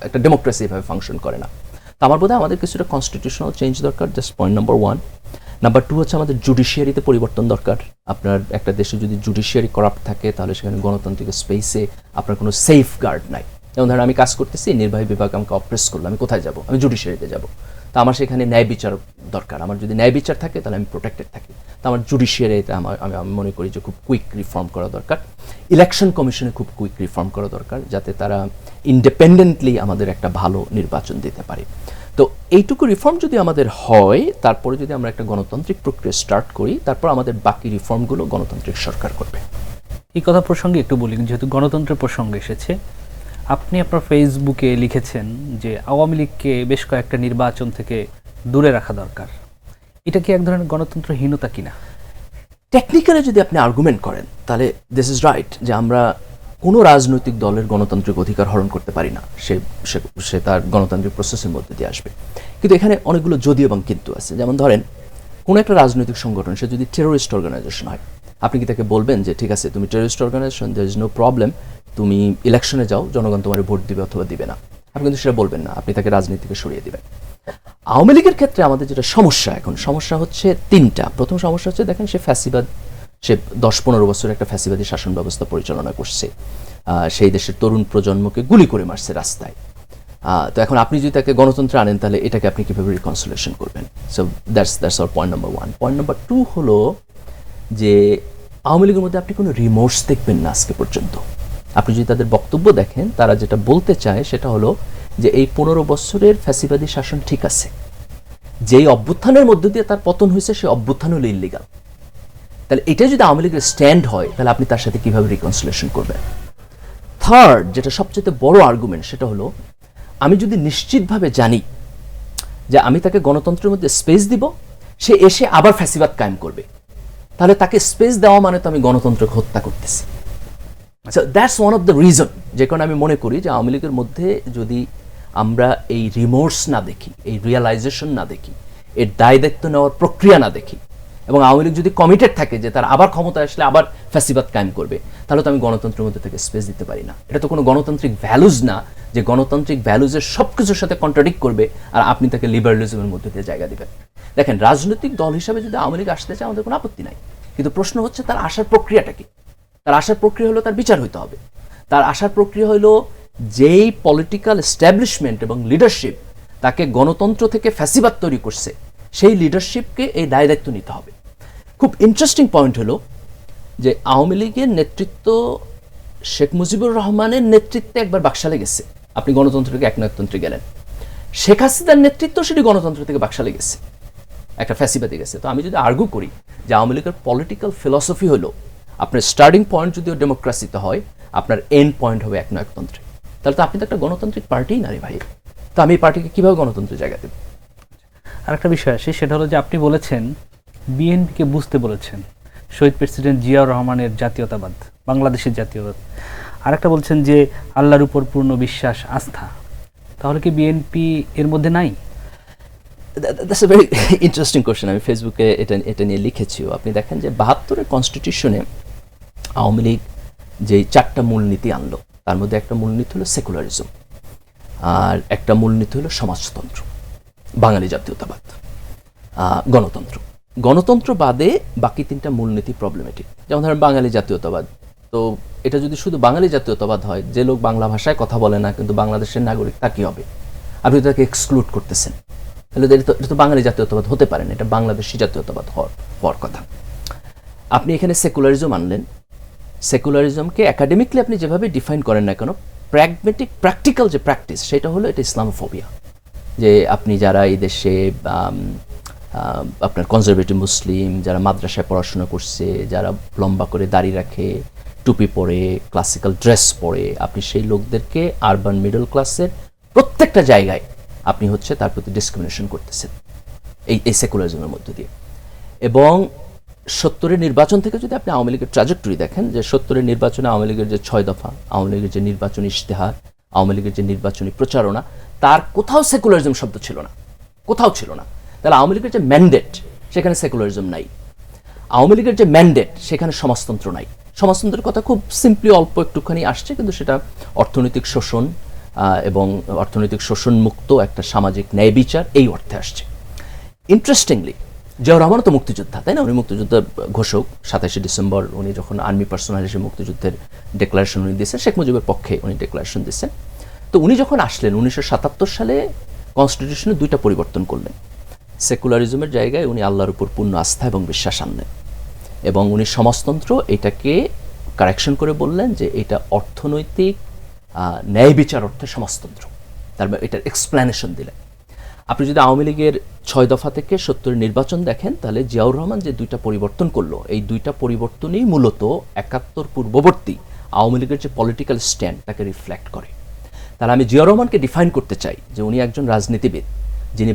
S1: একটা ডেমোক্রেসি এভাবে ফাংশন করে না। তো আমার বোধহয় আমাদের কিছুটা কনস্টিটিউশনাল চেঞ্জ দরকার, জাস্ট পয়েন্ট নাম্বার 1। নাম্বার 2 হচ্ছে আমাদের জুডিশিয়ারিতে পরিবর্তন দরকার। আপনার একটা দেশে যদি জুডিশিয়ারি করাপ্ট থাকে তাহলে সেখানে গণতান্ত্রিক স্পেসে আপনার কোনো সেফ গার্ড নাই। যেমন ধরেন আমি কাজ করতেছি, নির্বাহী বিভাগ আমাকে অপ্রেস করলো, আমি কোথায় যাব? আমি জুডিশিয়ারিতে যাব। তো আমার সেখানে ন্যায় বিচার দরকার। আমার যদি ন্যায় বিচার থাকে তাহলে আমি প্রোটেক্টেড থাকি। তো আমার জুডিশিয়ারিতে আমি মনে করি যে খুব কুইক রিফর্ম করা দরকার। ইলেকশন কমিশনে খুব কুইক রিফর্ম করা দরকার, যাতে তারা ইন্ডিপেন্ডেন্টলি আমাদের একটা ভালো নির্বাচন দিতে পারে। তো এইটুকু রিফর্ম যদি আমাদের হয়, তারপরে যদি আমরা একটা গণতান্ত্রিক প্রক্রিয়া স্টার্ট করি, তারপর আমাদের বাকি রিফর্মগুলো গণতান্ত্রিক সরকার করবে।
S2: এই কথা প্রসঙ্গে একটু বলি, যেহেতু গণতন্ত্রের প্রসঙ্গ এসেছে, আপনি আপনার ফেসবুকে লিখেছেন যে আওয়ামী লীগকে বেশ কয়েকটা নির্বাচন থেকে দূরে রাখা দরকার। এটা কি এক ধরনের গণতন্ত্রহীনতা কিনা?
S1: টেকনিক্যালি যদি আপনি আর্গুমেন্ট করেন তাহলে দিস ইজ রাইট, যে আমরা কোনো রাজনৈতিক দলের গণতান্ত্রিক অধিকার হরণ করতে পারি না, সে তার গণতান্ত্রিক প্রসেসের মধ্যে দিয়ে আসবে। কিন্তু এখানে অনেকগুলো যদি এবং কিন্তু আছে। যেমন ধরেন কোনো একটা রাজনৈতিক সংগঠন সে যদি টেরোরিস্ট অর্গানাইজেশন হয়, আপনি কি তাকে বলবেন যে ঠিক আছে তুমি terrorist organization, there is no problem, তুমি ইলেকশনে যাও, জনগণ তোমার ভোট দিবে অথবা দিবে না? আপনি কিন্তু সেটা বলবেন না, আপনি তাকে রাজনীতি থেকে সরিয়ে দিবেন। আওয়ামী লীগের ক্ষেত্রে আমাদের যেটা সমস্যা হচ্ছে 3টা। প্রথম সমস্যা হচ্ছে দেখেন সে ফ্যাসিবাদ, সে 10-15 বছর একটা ফ্যাসিবাদী শাসন ব্যবস্থা পরিচালনা করছে, সেই দেশের তরুণ প্রজন্মকে গুলি করে মারছে রাস্তায়। তো এখন আপনি যদি তাকে গণতন্ত্রে আনেন তাহলে এটাকে আপনি কিভাবে রিকনসিলেশন করবেন? So that's our point number 1। Point number 2 হলো যে আওয়ামী লীগের মধ্যে আপনি কোনো রিমোর্স দেখবেন না আজকে পর্যন্ত। আপনি যদি তাদের বক্তব্য দেখেন, তারা যেটা বলতে চায় সেটা হলো যে এই 15 বছরের ফ্যাসিবাদী শাসন ঠিক আছে, যেই অভ্যুত্থানের মধ্য দিয়ে তার পতন হয়েছে সেই অভ্যুত্থান হলো ইল্লিগাল। তাহলে এটা যদি আওয়ামী লীগের স্ট্যান্ড হয় তাহলে আপনি তার সাথে কিভাবে রিকনসিলেশন করবেন? থার্ড, যেটা সবচেয়ে বড় আর্গুমেন্ট, সেটা হলো আমি যদি নিশ্চিতভাবে জানি যে আমি তাকে গণতন্ত্রের মধ্যে স্পেস দিব, সে এসে আবার ফ্যাসিবাদ কায়েম করবে, তাহলে তাকে স্পেস দেওয়া মানে তো আমি গণতন্ত্রকে হত্যা করতেছি। So that's one of the reason যে কারণে আমি মনে করি যে আওয়ামী লীগের মধ্যে যদি আমরা এই রিমোর্স না দেখি, এই রিয়েলাইজেশন না দেখি, এর দায় দায়িত্ব নেওয়ার প্রক্রিয়া না দেখি, এবং আওয়ামী লীগ যদি কমিটেড থাকে যে তার আবার ক্ষমতা আসলে আবার ফ্যাসিবাদ কায়েম করবে, তাহলে তো আমি গণতন্ত্রের মধ্যে থেকে স্পেস দিতে পারি না। এটা তো কোনো গণতান্ত্রিক ভ্যালুজ না যে গণতান্ত্রিক ভ্যালুজের সব কিছুর সাথে কন্ট্রাডিক্ট করবে আর আপনি তাকে লিবারালিজমের মধ্যে দিয়ে জায়গা দিবেন। দেখেন, রাজনৈতিক দল হিসাবে যদি আওয়ামী লীগ আসতে চায় আমাদের কোনো আপত্তি নাই, কিন্তু প্রশ্ন হচ্ছে তার আসার প্রক্রিয়াটা কি? তার আসার প্রক্রিয়া হলো তার বিচার হইতে হবে। তার আসার প্রক্রিয়া হলো যেই পলিটিক্যাল এস্টাবলিশমেন্ট এবং লিডারশিপ তাকে গণতন্ত্র থেকে ফ্যাসিবাদ তৈরি করছে, সেই লিডারশিপকে এই দায় দায়িত্ব নিতে হবে। খুব ইন্টারেস্টিং পয়েন্ট হলো যে আওয়ামী লীগের নেতৃত্ব শেখ মুজিবুর রহমানের নেতৃত্বে একবার বাকশালে গেছে, আপনি গণতন্ত্র থেকে একনায়কতন্ত্রে গেলেন। শেখ হাসিনার নেতৃত্ব সেটি গণতন্ত্র থেকে বাকশালে গেছে, একটা ফ্যাসিবাদে গেছে। তো আমি যদি আর্গু করি যে আওয়ামী লীগের পলিটিক্যাল ফিলসফি হলো আপনার স্টার্টিং পয়েন্ট যদিও ডেমোক্রেসিতে হয়, আপনার এন্ড পয়েন্ট হবে একনায়কতন্ত্রে, তাহলে তো আপনি তো একটা গণতান্ত্রিক পার্টিই না রে ভাই। তো আমি এই পার্টিকে কীভাবে গণতন্ত্রের জায়গা দেব?
S2: আরেকটা বিষয় আসে, সেটা হলো যে আপনি বলেছেন বিএনপিকে বুঝতে বলেছেন শহীদ প্রেসিডেন্ট জিয়াউর রহমানের জাতীয়তাবাদ, বাংলাদেশের জাতীয়তাবাদ। আরেকটা বলছেন যে আল্লাহর উপর পূর্ণ বিশ্বাস, আস্থা। তাহলে কি বিএনপি এর মধ্যে নাই?
S1: That's a very interesting question. আমি ফেসবুকে এটা নিয়ে লিখেছিও। আপনি দেখেন যে 72-এর কনস্টিটিউশনে আওয়ামী লীগ যেই 4টা মূলনীতি আনলো, তার মধ্যে একটা মূলনীতি হলো সেকুলারিজম, আর একটা মূলনীতি হলো সমাজতন্ত্র, বাঙালি জাতীয়তাবাদ, গণতন্ত্র। গণতন্ত্র বাদে বাকি 3টা মূলনীতি প্রবলেমেটিক। যেমন ধরেন বাঙালি জাতীয়তাবাদ, তো এটা যদি শুধু বাঙালি জাতীয়তাবাদ হয়, যে লোক বাংলা ভাষায় কথা বলে না কিন্তু বাংলাদেশের নাগরিক, তা কি হবে? আপনি তাকে এক্সক্লুড করতেছেন। তাহলে এটা তো বাঙালি জাতীয়তাবাদ হতে পারে না, এটা বাংলাদেশি জাতীয়তাবাদ হওয়ার কথা। আপনি এখানে সেকুলারিজম আনলেন, সেকুলারিজমকে একাডেমিকলি আপনি যেভাবে ডিফাইন করেন না কেন, প্র্যাকটিক্যাল যে প্র্যাকটিস সেটা হলো এটা ইসলামোফোবিয়া। যে আপনি যারা এই দেশে আপনার কনজারভেটিভ মুসলিম, যারা মাদ্রাসায় পড়াশোনা করছে, যারা লম্বা করে দাড়ি রাখে, টুপি পরে, ক্লাসিক্যাল ড্রেস পরে, আপনি সেই লোকদেরকে আরবান মিডল ক্লাসের প্রত্যেকটা জায়গায় আপনি হচ্ছে তার প্রতি ডিসক্রিমিনেশন করতেছেন এই সেকুলারিজমের মধ্য দিয়ে। এবং 70-এর নির্বাচন থেকে যদি আপনি আওয়ামী লীগের ট্র্যাজেক্টরি দেখেন, যে 70-এর নির্বাচনে আওয়ামী লীগের যে 6 দফা, আওয়ামী লীগের যে নির্বাচনী ইশতেহার, আওয়ামী লীগের যে নির্বাচনী প্রচারণা, তার কোথাও সেকুলারিজম শব্দ ছিল না, কোথাও ছিল না। তাহলে আওয়ামী লীগের যে ম্যান্ডেট সেখানে সেকুলারিজম নাই, আওয়ামী লীগের যে ম্যান্ডেট সেখানে সমাজতন্ত্র নাই। সমাজতন্ত্রের কথা খুব সিম্পলি অল্প একটুখানি আসছে, কিন্তু সেটা অর্থনৈতিক শোষণ এবং অর্থনৈতিক শোষণ মুক্ত একটা সামাজিক ন্যায় বিচার এই অর্থে আসছে। ইন্টারেস্টিংলি জিয়াউর রহমান তো মুক্তিযোদ্ধা, তাই না? উনি মুক্তিযুদ্ধের ঘোষক। 27শে ডিসেম্বর উনি যখন আর্মি পার্সোনাল হিসেবে মুক্তিযুদ্ধের ডেক্লারেশন উনি দিয়েছেন, শেখ মুজিবের পক্ষে উনি ডেক্লারেশন দিয়েছেন। তো উনি যখন আসলেন 1977 সালে কনস্টিটিউশনে 2টা পরিবর্তন করলেন। সেকুলারিজমের জায়গায় উনি আল্লাহর উপর পূর্ণ আস্থা এবং বিশ্বাস আনলেন, এবং উনি সমাজতন্ত্র এটাকে কারেকশন করে বললেন যে এটা অর্থনৈতিক ন্যায় বিচার অর্থে সমাজতন্ত্র, তারপর এটার এক্সপ্লেনেশন দিলেন। আপনি যদি আওয়ামী লীগের 6 দফা থেকে 70-এর নির্বাচন দেখেন, তাহলে জিয়াউর রহমান যে 2টা পরিবর্তন করলো, এই 2টা পরিবর্তনই মূলত 71 পূর্ববর্তী আওয়ামী লীগের যে পলিটিক্যাল স্ট্যান্ড তাকে রিফ্লেক্ট করে। তাহলে আমি জিয়াউর রহমানকে ডিফাইন করতে চাই যে উনি একজন রাজনীতিবিদ যিনি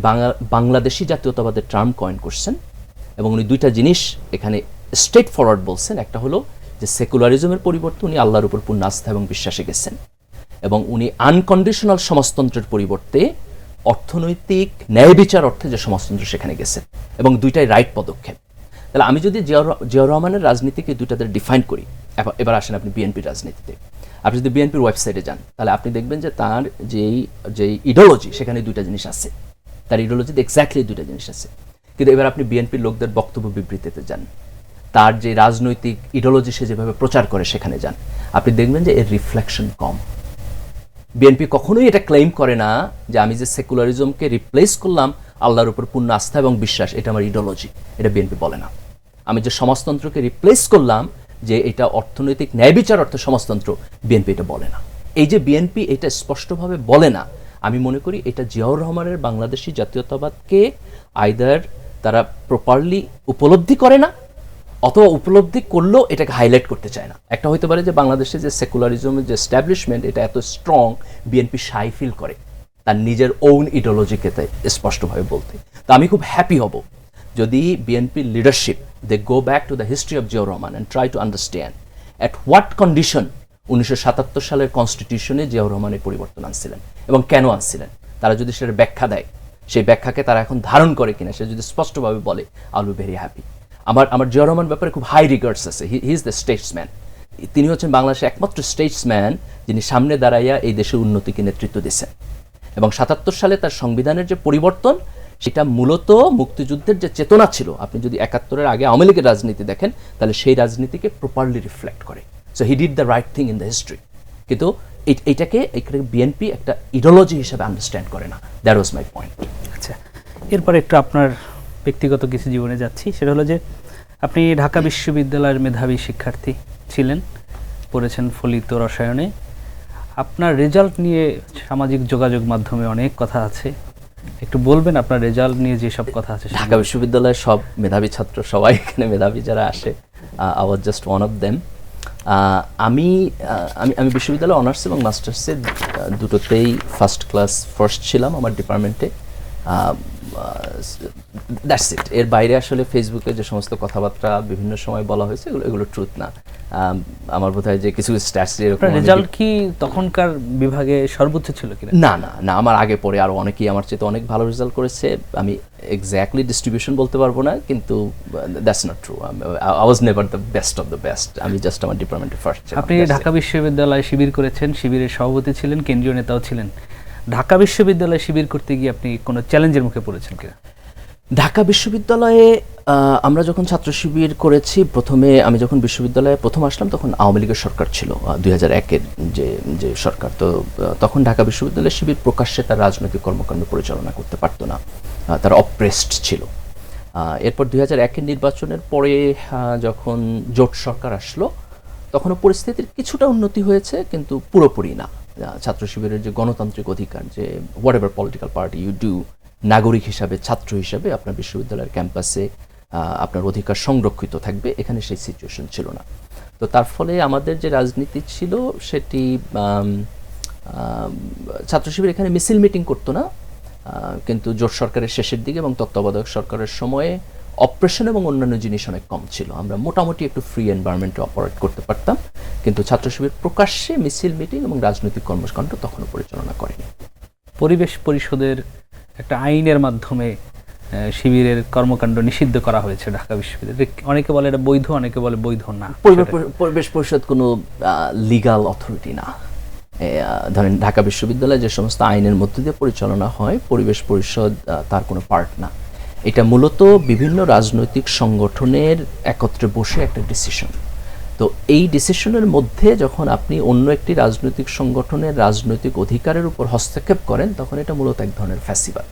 S1: বাংলাদেশি জাতীয়তাবাদের টার্ম কয়েন করছেন, এবং উনি 2টা জিনিস এখানে স্ট্রেট ফরওয়ার্ড বলছেন। একটা হলো যে সেকুলারিজমের পরিবর্তে উনি আল্লাহর উপর পূর্ণ আস্থা এবং বিশ্বাসে গেছেন, এবং উনি আনকন্ডিশনাল সমাজতন্ত্রের পরিবর্তে অর্থনৈতিক ন্যায় বিচার অর্থে যে সমাজতন্ত্র সেখানে গেছেন, এবং 2টাই রাইট পদক্ষেপ। তাহলে আমি যদি জিয়াউর রহমানের রাজনীতিকে 2টাতে ডিফাইন করি, এবার আসেন আপনি বিএনপির রাজনীতিতে। আপনি যদি বিএনপির ওয়েবসাইটে যান, তাহলে আপনি দেখবেন যে তার যেই ইডিওলজি সেখানে 2টা জিনিস আছে, তার ইডিওলজিতে এক্স্যাক্টলি 2টা জিনিস আছে। কিন্তু এবার আপনি বিএনপির লোকদের বক্তব্য বিবৃতিতে যান, তার যে রাজনৈতিক ইডিওলজি সে যেভাবে প্রচার করে সেখানে যান, আপনি দেখবেন যে এর রিফ্লেকশন কম। বিএনপি কখনোই এটা ক্লেম করে না যে আমি যে সেকুলারিজমকে রিপ্লেস করলাম আল্লাহর উপর পূর্ণ আস্থা এবং বিশ্বাস, এটা আমার ইডিওলজি, এটা বিএনপি বলে না। আমি যে সমাজতন্ত্রকে রিপ্লেস করলাম যে এটা অর্থনৈতিক ন্যায় বিচার অর্থে সমাজতন্ত্র, বিএনপি এটা বলে না। এই যে বিএনপি এটা স্পষ্টভাবে বলে না, আমি মনে করি এটা জিয়াউর রহমানের বাংলাদেশি জাতীয়তাবাদকে আইদার তারা প্রপারলি উপলব্ধি করে না, অথবা উপলব্ধি করলেও এটাকে হাইলাইট করতে চায় না। একটা হতে পারে যে বাংলাদেশে যে সেকুলারিজমের যে এস্টাবলিশমেন্ট এটা এত স্ট্রং, বিএনপি শাই ফিল করে তার নিজের ওন ইডিওলজিকে স্পষ্টভাবে বলতে। তো আমি খুব হ্যাপি হব যদি বিএনপির leadership they go back to the history of Ziaur Rahman and try to understand at what condition 1977 সালের কনস্টিটিউশনে জিয়াউর রহমানের পরিবর্তন আনছিলেন এবং কেন আনছিলেন। তারা যদি সেটার ব্যাখ্যা দেয়, সেই ব্যাখ্যাকে তারা এখন ধারণ করে কিনা সে যদি স্পষ্টভাবে বলে, I will be very happy. আমার জিয়াউর রহমান ব্যাপারে খুব হাই রিগার্ডস আছে। He is the Statesman. তিনি হচ্ছেন বাংলাদেশের একমাত্র স্টেটসম্যান যিনি সামনে দাঁড়াইয়া এই দেশের উন্নতিকে নেতৃত্ব দিয়েছেন, এবং 77 সালে তার সংবিধানের যে পরিবর্তন সেটা মূলত মুক্তিযুদ্ধের যে চেতনা ছিল, আপনি যদি 71-এর আগে আওয়ামী লীগের রাজনীতি দেখেন তাহলে সেই রাজনীতিকে প্রপারলি রিফ্লেক্ট করে। So he did the right thing in the history. কিন্তু এইটাকে বিএনপি একটা ইডিওলজি হিসেবে আন্ডারস্ট্যান্ড করে না। That was my point.
S2: আচ্ছা, এরপর একটু আপনার ব্যক্তিগত কিছু জীবনে যাচ্ছি। সেটা হলো যে আপনি ঢাকা বিশ্ববিদ্যালয়ের মেধাবী শিক্ষার্থী ছিলেন, পড়েছেন ফলিত রসায়নে। আপনার রেজাল্ট নিয়ে সামাজিক যোগাযোগ মাধ্যমে অনেক কথা আছে, একটু বলবেন আপনার রেজাল্ট নিয়ে যেসব কথা আছে?
S1: ঢাকা বিশ্ববিদ্যালয়ের সব মেধাবী ছাত্র, সবাই এখানে মেধাবী যারা আসে, I was just one of them. আমি বিশ্ববিদ্যালয়ে অনার্স এবং মাস্টার্সে দুটোতেই ফার্স্ট ছিলাম আমার ডিপার্টমেন্টে। That's it. এর বাইরে আসলে ফেসবুকে যে সমস্ত কথাবার্তা বিভিন্ন সময় বলা হয়েছে এগুলো ট্রুথ না। আমার বোধ হয় যে কিছু স্ট্যাটস এরকম।
S2: রেজাল্ট কি তখনকার বিভাগে সর্বোচ্চ ছিল কিনা?
S1: না, আমার আগে পরে আরো অনেকেই আমার চেয়ে অনেক ভালো রেজাল্ট করেছে। আমি এক্স্যাক্টলি ডিস্ট্রিবিউশন বলতে পারবো না, কিন্তু that's not true. I was never the best of the best. আমি জাস্ট আমার ডিপার্টমেন্টে ফার্স্ট ছিলাম।
S2: আপনি ঢাকা বিশ্ববিদ্যালয়ে শিবির করেছেন, শিবিরের সভাপতি ছিলেন, কেন্দ্রীয় নেতাও ছিলেন। ঢাকা বিশ্ববিদ্যালয়ে শিবির করতে গিয়ে আপনি কোনো চ্যালেঞ্জের মুখে পড়েছেন কিনা?
S1: ঢাকা বিশ্ববিদ্যালয়ে আমরা যখন ছাত্র শিবির করেছি, আমি যখন বিশ্ববিদ্যালয়ে প্রথম আসলাম তখন আওয়ামী লীগের সরকার ছিল, 2001-এর যে সরকার। তো তখন ঢাকা বিশ্ববিদ্যালয়ের শিবির প্রকাশ্যে তার রাজনৈতিক কর্মকাণ্ড পরিচালনা করতে পারতো না। তারা অপ্রেসড ছিল। এরপর 2001-এর নির্বাচনের পরে যখন জোট সরকার আসলো, তখনও পরিস্থিতির কিছুটা উন্নতি হয়েছে, কিন্তু পুরোপুরি না। ছাত্র শিবিরের যে গণতান্ত্রিক অধিকার, যে whatever political party you do, নাগরিক হিসাবে, ছাত্র হিসাবে আপনার বিশ্ববিদ্যালয়ের ক্যাম্পাসে আপনার অধিকার সংরক্ষিত থাকবে, এখানে সেই সিচুয়েশন ছিল না। তো তার ফলে আমাদের যে রাজনীতি ছিল সেটি ছাত্র শিবির এখানে মিছিল মিটিং করতো না, কিন্তু জোট সরকারের শেষের দিকে এবং তত্ত্বাবধায়ক সরকারের সময়ে অপারেশন এবং অন্যান্য জিনিস অনেক কম ছিল। আমরা মোটামুটি একটু ফ্রি এনভায়রনমেন্টে অপারেট করতে পারতাম, কিন্তু ছাত্র শিবির প্রকাশ্যে মিছিল মিটিং এবং রাজনৈতিক কর্মকাণ্ড তখনও পরিচালনা করেনি।
S2: পরিবেশ পরিষদের একটা আইনের মাধ্যমে শিবিরের কর্মকাণ্ড নিষিদ্ধ করা হয়েছে ঢাকা বিশ্ববিদ্যালয়ে। অনেকে বলে এটা বৈধ, অনেকে বলে বৈধ না।
S1: পরিবেশ পরিষদ কোনো লিগাল অথরিটি না। ধরেন ঢাকা বিশ্ববিদ্যালয়ে যে সমস্ত আইনের মধ্যে দিয়ে পরিচালনা হয়, পরিবেশ পরিষদ তার কোনো পার্ট না। এটা মূলত বিভিন্ন রাজনৈতিক সংগঠনের একত্রে বসে একটা ডিসিশন। তো এই ডিসিশনের মধ্যে যখন আপনি অন্য একটি রাজনৈতিক সংগঠনের রাজনৈতিক অধিকারের উপর হস্তক্ষেপ করেন, তখন এটা মূলত এক ধরনের ফ্যাসিবাদ।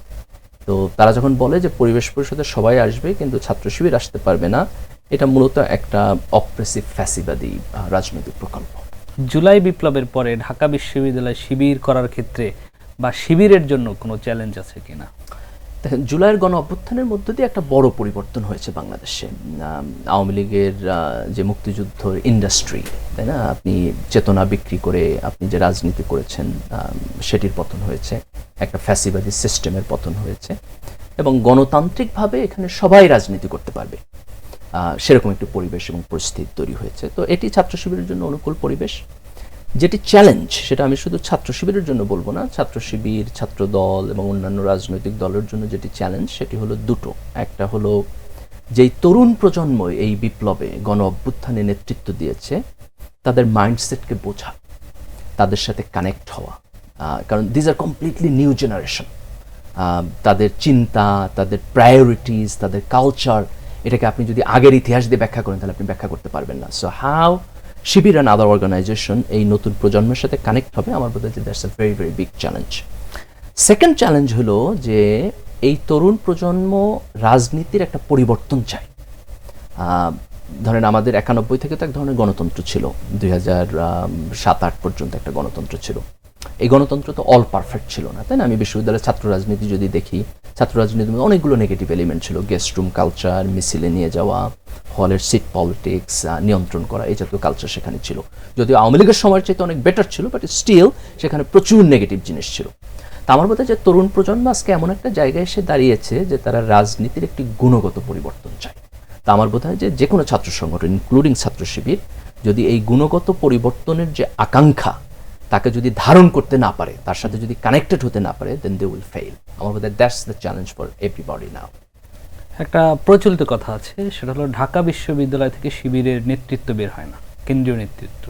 S1: তো তারা যখন বলে যে পরিবেশ পরিষদের সবাই আসবে কিন্তু ছাত্র শিবির আসতে পারবে না, এটা মূলত একটা অপ্রেসিভ ফ্যাসিবাদী রাজনৈতিক প্রকল্প।
S2: জুলাই বিপ্লবের পরে ঢাকা বিশ্ববিদ্যালয় শিবির করার ক্ষেত্রে বা শিবিরের জন্য কোনো চ্যালেঞ্জ আছে কিনা?
S1: দেখেন, জুলাইয়ের গণ অভ্যুত্থানের মধ্য দিয়ে একটা বড় পরিবর্তন হয়েছে বাংলাদেশে। আওয়ামী লীগের যে মুক্তিযুদ্ধ ইন্ডাস্ট্রি, তাই না, আপনি চেতনা বিক্রি করে আপনি যে রাজনীতি করেছেন, সেটির পতন হয়েছে, একটা ফ্যাসিবাদী সিস্টেমের পতন হয়েছে, এবং গণতান্ত্রিকভাবে এখানে সবাই রাজনীতি করতে পারবে, সেরকম একটি পরিবেশ এবং পরিস্থিতি তৈরি হয়েছে। তো এটি ছাত্র শিবিরের জন্য অনুকূল পরিবেশ। যেটি চ্যালেঞ্জ, সেটা আমি শুধু ছাত্র শিবিরের জন্য বলবো না, ছাত্র শিবির, ছাত্র দল এবং অন্যান্য রাজনৈতিক দলের জন্য যেটি চ্যালেঞ্জ সেটি হলো দুটো। একটা হলো যেই তরুণ প্রজন্ম এই বিপ্লবে গণ অভ্যুত্থানে নেতৃত্ব দিয়েছে, তাদের মাইন্ডসেটকে বোঝা, তাদের সাথে কানেক্ট হওয়া, কারণ these are completely new generation. তাদের চিন্তা, তাদের প্রায়োরিটিস, তাদের কালচার, এটাকে আপনি যদি আগের ইতিহাস দিয়ে ব্যাখ্যা করেন তাহলে আপনি ব্যাখ্যা করতে পারবেন না। So how Shibir and other organization এই নতুন প্রজন্মের সাথে কানেক্ট হবে, আমার বোধ হয় যে that's a very very big challenge. Second challenge হলো যে এই তরুণ প্রজন্ম রাজনীতির একটা পরিবর্তন চায়। ধরেন আমাদের 91 থেকে তো এক ধরনের গণতন্ত্র ছিল, 2007-08 পর্যন্ত একটা গণতন্ত্র ছিল। এই গণতন্ত্র তো অল পারফেক্ট ছিল না, তাই না? আমি বিশ্ববিদ্যালয়ের ছাত্র রাজনীতি যদি দেখি, ছাত্র রাজনীতির মধ্যে অনেকগুলো নেগেটিভ এলিমেন্ট ছিল, গেস্ট রুম কালচার, মিছিলে নিয়ে যাওয়া, হলের সিট পলিটিক্স নিয়ন্ত্রণ করা, এই জাতীয় কালচার সেখানে ছিল। যদিও আওয়ামী লীগের সময়ের চাইতে অনেক বেটার ছিল, বাট স্টিল সেখানে প্রচুর নেগেটিভ জিনিস ছিল। তা আমার বোধ হয় যে তরুণ প্রজন্ম আজকে এমন একটা জায়গায় এসে দাঁড়িয়েছে যে তারা রাজনীতির একটি গুণগত পরিবর্তন চায়। তা আমার বোধ হয় যে কোনো ছাত্র সংগঠন ইনক্লুডিং ছাত্র শিবির যদি এই গুণগত পরিবর্তনের যে আকাঙ্ক্ষা তাকে যদি ধারণ করতে না পারে, তার সাথে যদি কানেক্টেড হতে না পারে, দেন দে উইল ফেইল। আমার বোধ হয় that's the challenge for everybody now.
S2: একটা প্রচলিত কথা আছে, সেটা হলো ঢাকা বিশ্ববিদ্যালয় থেকে শিবিরের নেতৃত্ব বের হয় না, কেন্দ্রীয় নেতৃত্ব।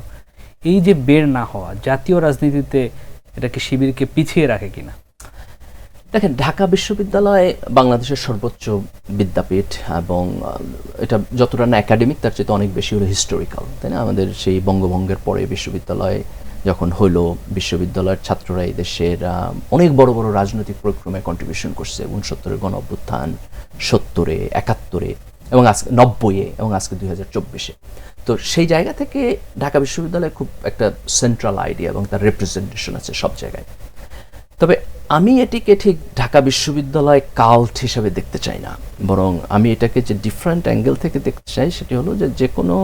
S2: এই যে বের না হওয়া, জাতীয় রাজনীতিতে এটা কি শিবিরকে পিছিয়ে রাখে কিনা?
S1: দেখেন, ঢাকা বিশ্ববিদ্যালয় বাংলাদেশের সর্বোচ্চ বিদ্যাপীঠ, এবং এটা যতটা না একাডেমিক তার চেয়ে অনেক বেশি হলো হিস্টোরিক্যাল, তাই না? আমাদের সেই বঙ্গভঙ্গের পরে বিশ্ববিদ্যালয় যখন হলো, বিশ্ববিদ্যালয়ের ছাত্ররা এই দেশের অনেক বড় বড় রাজনৈতিক প্রক্রমে কন্ট্রিবিউশন করছে। 69-এর গণ অভ্যুত্থান, 70-এ, 71-এ, এবং আজকে 90-এ, এবং আজকে 2024-এ। তো সেই জায়গা থেকে ঢাকা বিশ্ববিদ্যালয় খুব একটা সেন্ট্রাল আইডিয়া এবং তার রিপ্রেজেন্টেশন আছে সব জায়গায়। তবে আমি এটিকে ঠিক ঢাকা বিশ্ববিদ্যালয় কাল্ট হিসাবে দেখতে চাই না, বরং আমি এটাকে যে ডিফারেন্ট অ্যাঙ্গেল থেকে দেখতে চাই সেটি হলো যে কোনো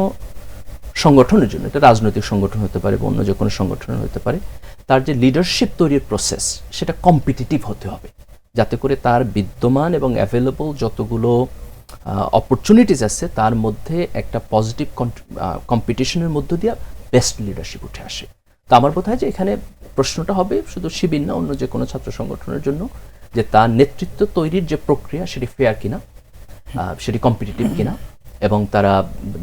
S1: সংগঠনের জন্য, এটা রাজনৈতিক সংগঠন হতে পারে বা অন্য যে কোনো সংগঠনের হতে পারে, তার যে লিডারশিপ তৈরির প্রসেস সেটা কম্পিটিটিভ হতে হবে, যাতে করে তার বিদ্যমান এবং অ্যাভেলেবল যতগুলো অপরচুনিটিস আছে তার মধ্যে একটা পজিটিভ কম্পিটিশনের মধ্য দিয়ে বেস্ট লিডারশিপ উঠে আসে। তো আমার বোধ হয় যে এখানে প্রশ্নটা হবে শুধু শিবির না, অন্য যে কোনো ছাত্র সংগঠনের জন্য, যে তার নেতৃত্ব তৈরির যে প্রক্রিয়া সেটি ফেয়ার কিনা, সেটি কম্পিটিটিভ কিনা, এবং তারা